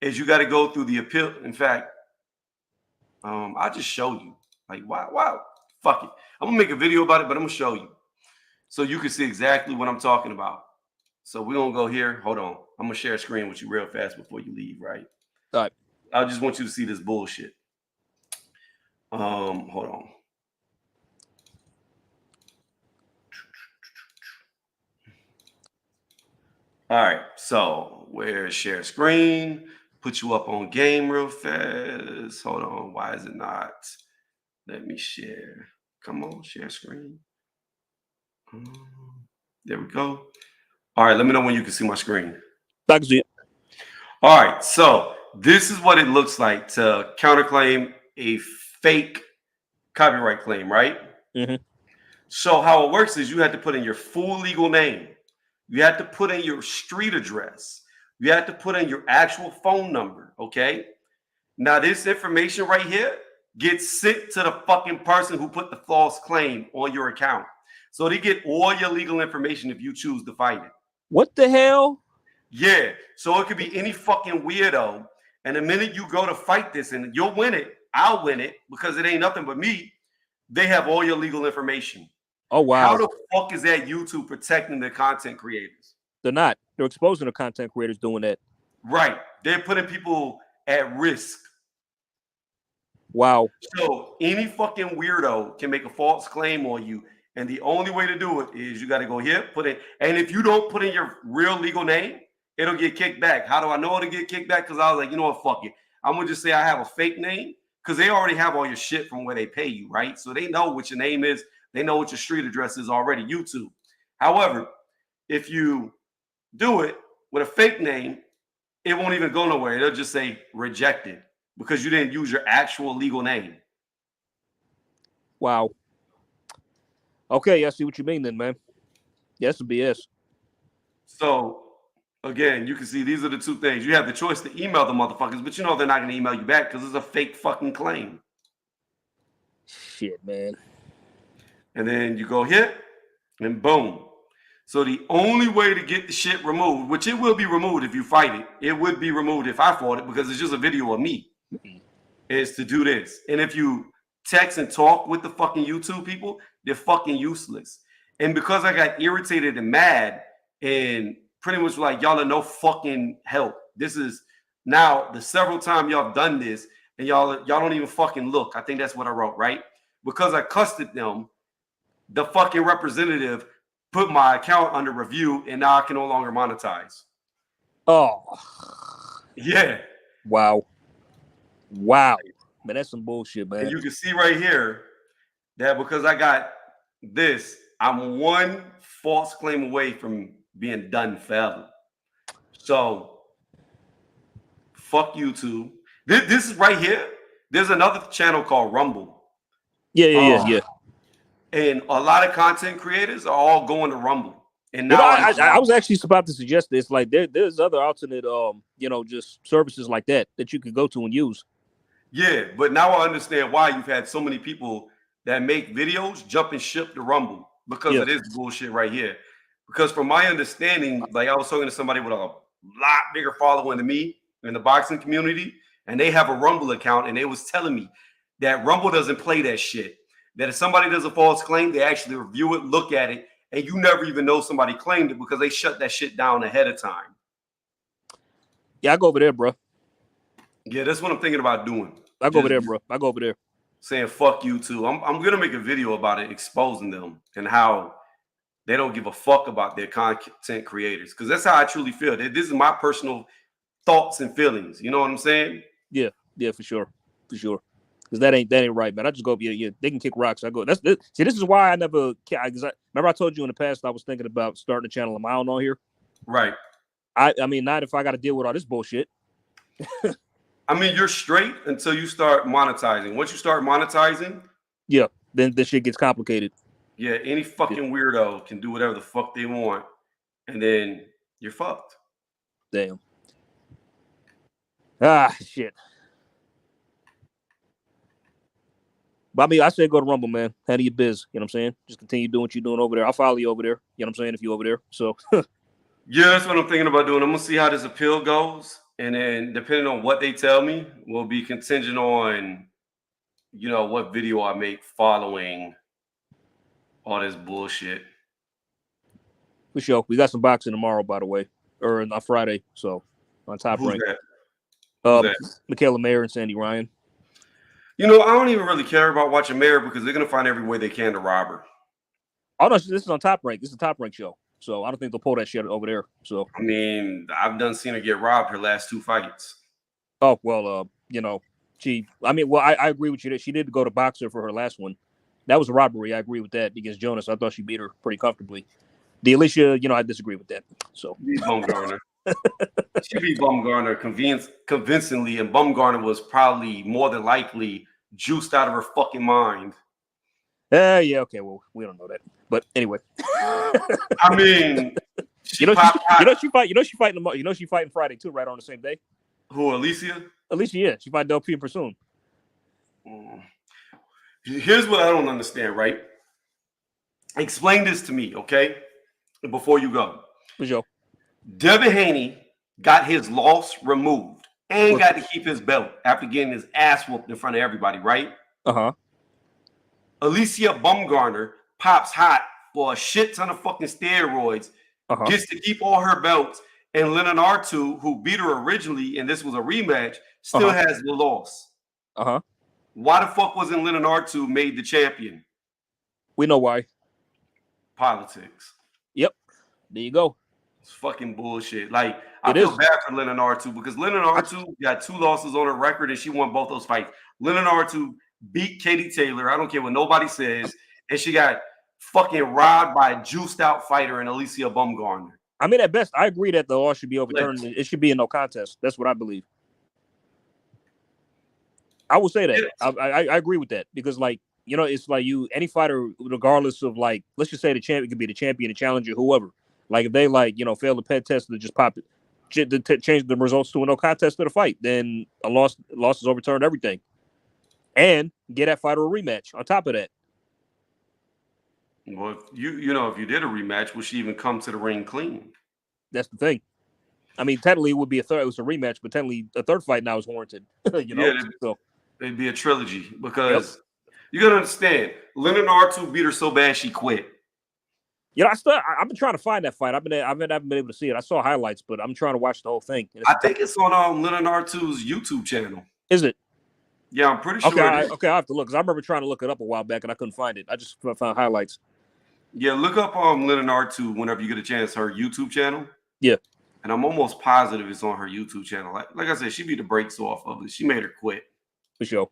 is you got to go through the appeal. In fact, I'll just show you. Like, wow, fuck it. I'm gonna make a video about it, but I'm gonna show you so you can see exactly what I'm talking about. So we're gonna go here. Hold on. I'm gonna share a screen with you real fast before you leave, right? All right. I just want you to see this bullshit. Hold on. All right, so where's share screen? Put you up on game real fast. Hold on, why is it not? Let me share. Come on, share screen. There we go. All right, let me know when you can see my screen. I can see it. All right, so this is what it looks like to counterclaim a fake copyright claim, right? Mm-hmm. So how it works is you have to put in your full legal name. You have to put in your street address. You have to put in your actual phone number, okay? Now, this information right here, gets sent to the fucking person who put the false claim on your account. So they get all your legal information if you choose to fight it. What the hell? Yeah. So it could be any fucking weirdo. And the minute you go to fight this and you'll win it, I'll win it because it ain't nothing but me. They have all your legal information. Oh, wow. How the fuck is that YouTube protecting the content creators? They're not. They're exposing the content creators doing that. Right. They're putting people at risk. Wow. So any fucking weirdo can make a false claim on you. And the only way to do it is you got to go here, put it. And if you don't put in your real legal name, it'll get kicked back. How do I know it'll get kicked back? Because I was like, you know what, fuck it. I'm going to just say I have a fake name because they already have all your shit from where they pay you, right? So they know what your name is. They know what your street address is already, YouTube. However, if you do it with a fake name, it won't even go nowhere. It'll just say rejected because you didn't use your actual legal name. Wow. Okay, I see what you mean then, man. Yeah, that's some BS. So, again, you can see these are the two things. You have the choice to email the motherfuckers, but you know they're not going to email you back because it's a fake fucking claim. Shit, man. And then you go here, and boom. So the only way to get the shit removed, which it will be removed if you fight it, it would be removed if I fought it because it's just a video of me, is to do this. And if you text and talk with the fucking YouTube people, they're fucking useless. And because I got irritated and mad and pretty much like, y'all are no fucking help. This is now the several times y'all have done this and y'all don't even fucking look. I think that's what I wrote, right? Because I cussed at them, the fucking representative put my account under review and now I can no longer monetize. Oh. Yeah. Wow. Wow. Man, that's some bullshit, man. And you can see right here that because I got this, I'm one false claim away from being done forever. So, fuck YouTube. This is right here. There's another channel called Rumble. Yeah. And a lot of content creators are all going to Rumble. And now I was actually about to suggest this. Like there's other alternate just services like that you could go to and use. Yeah, but now I understand why you've had so many people that make videos jump and ship to Rumble because of this bullshit right here. Because from my understanding, like I was talking to somebody with a lot bigger following than me in the boxing community, and they have a Rumble account, and they was telling me that Rumble doesn't play that shit. That if somebody does a false claim, they actually review it, look at it, and you never even know somebody claimed it because they shut that shit down ahead of time. Yeah, I go over there, bro. Yeah, that's what I'm thinking about doing. I go over there, bro. I go over there. Saying fuck you too. I'm gonna make a video about it, exposing them and how they don't give a fuck about their content creators. Because that's how I truly feel. This is my personal thoughts and feelings. You know what I'm saying? Yeah, for sure. Because that ain't right, man. I just go up. Yeah. They can kick rocks. I go. This is why I never. Remember I told you in the past I was thinking about starting a channel of my own on here. Right. I mean, not if I got to deal with all this bullshit. I mean, you're straight until you start monetizing. Once you start monetizing, yeah, then this shit gets complicated. Yeah, any fucking weirdo can do whatever the fuck they want, and then you're fucked. Damn. Shit. But I mean, I say go to Rumble, man. Handle your biz. You know what I'm saying? Just continue doing what you're doing over there. I'll follow you over there. You know what I'm saying? If you're over there. So. Yeah, that's what I'm thinking about doing. I'm going to see how this appeal goes. And then depending on what they tell me will be contingent on, what video I make following all this bullshit. For sure. We got some boxing tomorrow, by the way. Or on Friday. So on Top Rank. Michaela Mayer and Sandy Ryan. I don't even really care about watching Mayer because they're going to find every way they can to rob her. Oh, no, this is on Top Rank. This is a Top Rank show. So I don't think they'll pull that shit over there. So I mean, I've done seen her get robbed her last 2 fights. Oh, well, I agree with you that she did go to Boxer for her last one. That was a robbery. I agree with that against Jonas. I thought she beat her pretty comfortably. The Alicia, I disagree with that. So Bumgarner. She beat Bumgarner convincingly, and Bumgarner was probably more than likely juiced out of her fucking mind. Yeah, okay. Well, we don't know that, but anyway. I mean, she fighting Friday too, right on the same day. Who, Alicia? Alicia, yeah, she fight Delphine Pursoon. Here's what I don't understand, right? Explain this to me, okay? Before you go. For sure. Devin Haney got his loss removed and got to keep his belt after getting his ass whooped in front of everybody, right? Uh-huh. Alicia Bumgarner pops hot for a shit ton of fucking steroids, gets to keep all her belts, and Leonard R2, who beat her originally, and this was a rematch, still has the loss. Why the fuck wasn't Leonard R2 made the champion? We know why. Politics. Yep. There you go. It's fucking bullshit. Like, I feel bad for Leonard R2 because Leonard R2 got 2 losses on her record and she won both those fights. Leonard R2 beat Katie Taylor. I don't care what nobody says. And she got fucking robbed by a juiced out fighter in Alicia Bumgarner. I mean, at best, I agree that the loss should be overturned. It should be a no contest. That's what I believe. I will say that. I agree with that because, like, you know, it's like any fighter, regardless of, like, let's just say the champion could be the champion, the challenger, whoever. Like, if they, like, you know, fail the pet test to just pop it, to change the results to a no contest of the fight, then a loss is overturned everything. And get that fighter a rematch on top of that. Well, if you did a rematch, would she even come to the ring clean? That's the thing. I mean, technically it would be it was a rematch, but technically a third fight now is warranted. You know? Yeah, it'd be a trilogy because you gotta understand, Leonard R2 beat her so bad she quit. You know, I've been trying to find that fight. I haven't been able to see it. I saw highlights, but I'm trying to watch the whole thing. I think it's on Leonard R2's YouTube channel. Is it? Yeah, I'm pretty sure. Okay, I have to look because I remember trying to look it up a while back and I couldn't find it. I just found highlights. Yeah, look up Leonard R2 whenever you get a chance. Her YouTube channel. Yeah, and I'm almost positive it's on her YouTube channel. Like I said, she beat the brakes off of it. She made her quit. For sure.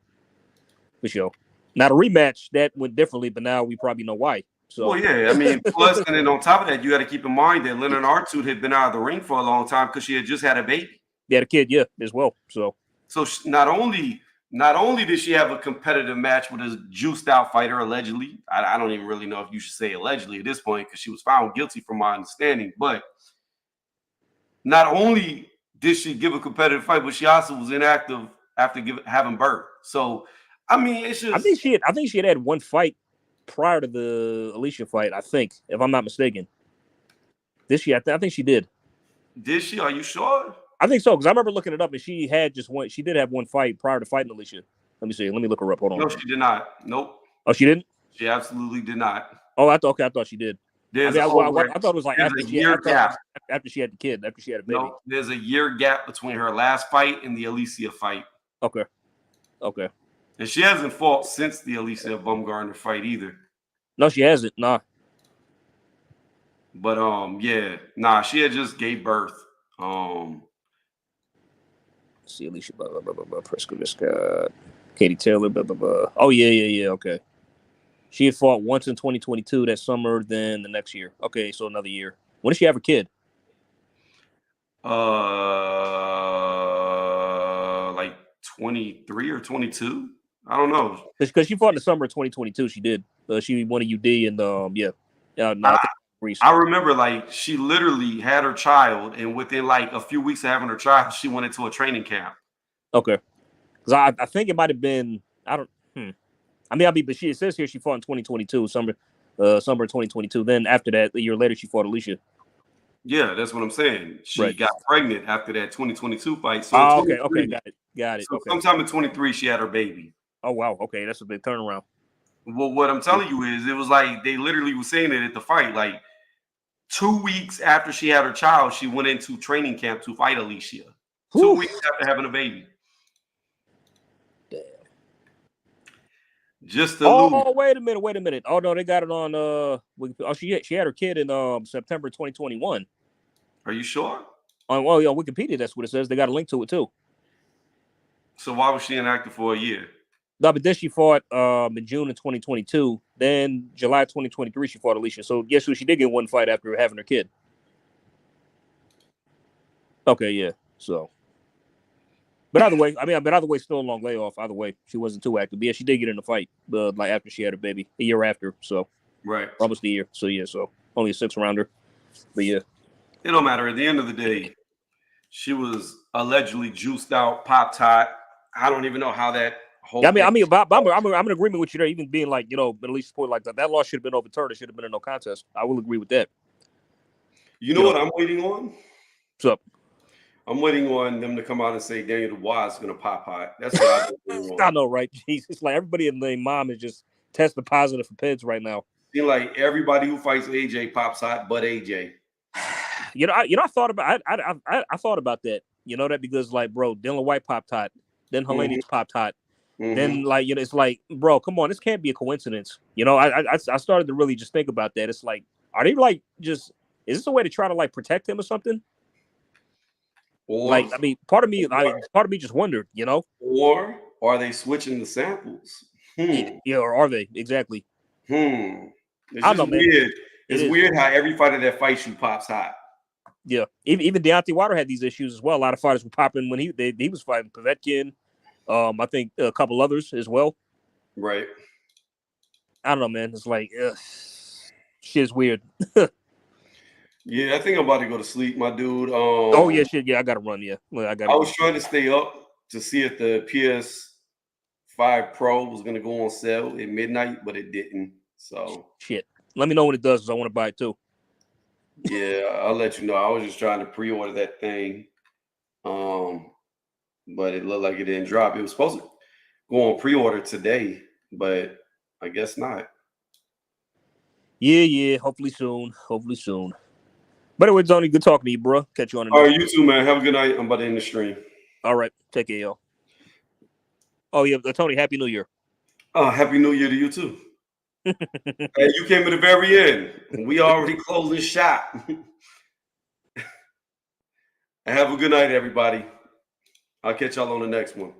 Now the rematch that went differently, but now we probably know why. So, well, yeah, I mean, plus, and then on top of that, you got to keep in mind that Leonard R2 had been out of the ring for a long time because she had just had a baby. Yeah, the kid, as well. So not only did she have a competitive match with a juiced out fighter, allegedly. I don't even really know if you should say allegedly at this point because she was found guilty from my understanding. But not only did she give a competitive fight, but she also was inactive after having birth. So, I mean, it's just. I think she had one fight prior to the Alicia fight. I think, if I'm not mistaken. This year, I think she did. Did she? Are you sure? I think so because I remember looking it up, and she had just one. She did have one fight prior to fighting Alicia. Let me see. Let me look her up. Hold on. No, she did not. Nope. Oh, she didn't. She absolutely did not. Oh, I thought she did. I thought it was like after she had the kid, after she had a baby. No, there's a year gap between her last fight and the Alicia fight. Okay. And she hasn't fought since the Alicia Bumgarner fight either. No, she hasn't. Nah. But she had just gave birth. Let's see, Alicia, blah, blah, blah, blah, blah, Prescott, Scott, Katie Taylor, blah, blah, blah. Oh, yeah, okay. She had fought once in 2022 that summer, then the next year. Okay, so another year. When did she have her kid? Like 23 or 22. I don't know. Because she fought in the summer of 2022. She did. She won a UD and I remember, like, she literally had her child, and within like a few weeks of having her child, she went into a training camp. Okay, because I think it might have been but it says here she fought in 2022, summer of 2022. Then after that, a year later, she fought Alicia. Yeah, that's what I'm saying. She got pregnant after that 2022 fight. So okay, got it. So sometime in 23, she had her baby. Oh wow, okay, that's a big turnaround. Well, what I'm telling you is, it was like they literally were saying it at the fight. Like 2 weeks after she had her child, she went into training camp to fight Alicia. 2 weeks after having a baby. Damn. Just to lose. Wait a minute. Oh no, they got it on. She had her kid in September 2021. Are you sure? On Wikipedia, that's what it says. They got a link to it too. So why was she inactive for a year? No, but then she fought in June of 2022. Then July 2023, she fought Alicia. So yes, she did get one fight after having her kid. Okay, yeah. So, but either way, still a long layoff. Either way, she wasn't too active. But yeah, she did get in the fight, like after she had her baby, a year after. So right, almost a year. So yeah, so only a 6-rounder. But yeah, it don't matter. At the end of the day, she was allegedly juiced out, popped hot. I don't even know how that Yeah, I mean, I'm in agreement with you there. Even being like, Middle East sport like that, that law should have been overturned. It should have been a no contest. I will agree with that. You know what I'm waiting on? What's up? I'm waiting on them to come out and say Daniel Dubois is going to pop hot. That's what I'm waiting on. I know, right? Jeez, it's like everybody in their mom is just testing positive for PEDS right now. Feel like everybody who fights AJ pops hot, but AJ. I thought about I thought about that. You know that because like, bro, Dylan White popped hot, then Helenius popped hot, then like it's like, bro, come on, this can't be a coincidence. I started to really just think about that. It's like, are they like just is this a way to try to like protect him or something? Or like, I mean, part of me just wondered, Or are they switching the samples? Yeah, or are they exactly? It's just weird. It's weird how every fighter that fights you pops hot. Yeah, even Deontay Wilder had these issues as well. A lot of fighters were popping when he was fighting Povetkin. I think a couple others as well. Right. I don't know, man. It's like, shit's weird. Yeah, I think I'm about to go to sleep, my dude. Oh yeah, shit. Yeah, I gotta run. Yeah, I was trying to stay up to see if the PS5 Pro was gonna go on sale at midnight, but it didn't. So shit. Let me know when it does, because I want to buy it too. Yeah, I'll let you know. I was just trying to pre-order that thing, but it looked like it didn't drop. It was supposed to go on pre-order today, but I guess not. Yeah. Hopefully soon. But anyway, Tony, good talking to you, bro. Catch you on the next. All right, you too, man. Have a good night. I'm about to end the stream. All right, take care, y'all. Oh yeah, Tony, Happy New Year. Happy New Year to you too. Hey, you came at the very end. We already closing shop. Have a good night, everybody. I'll catch y'all on the next one.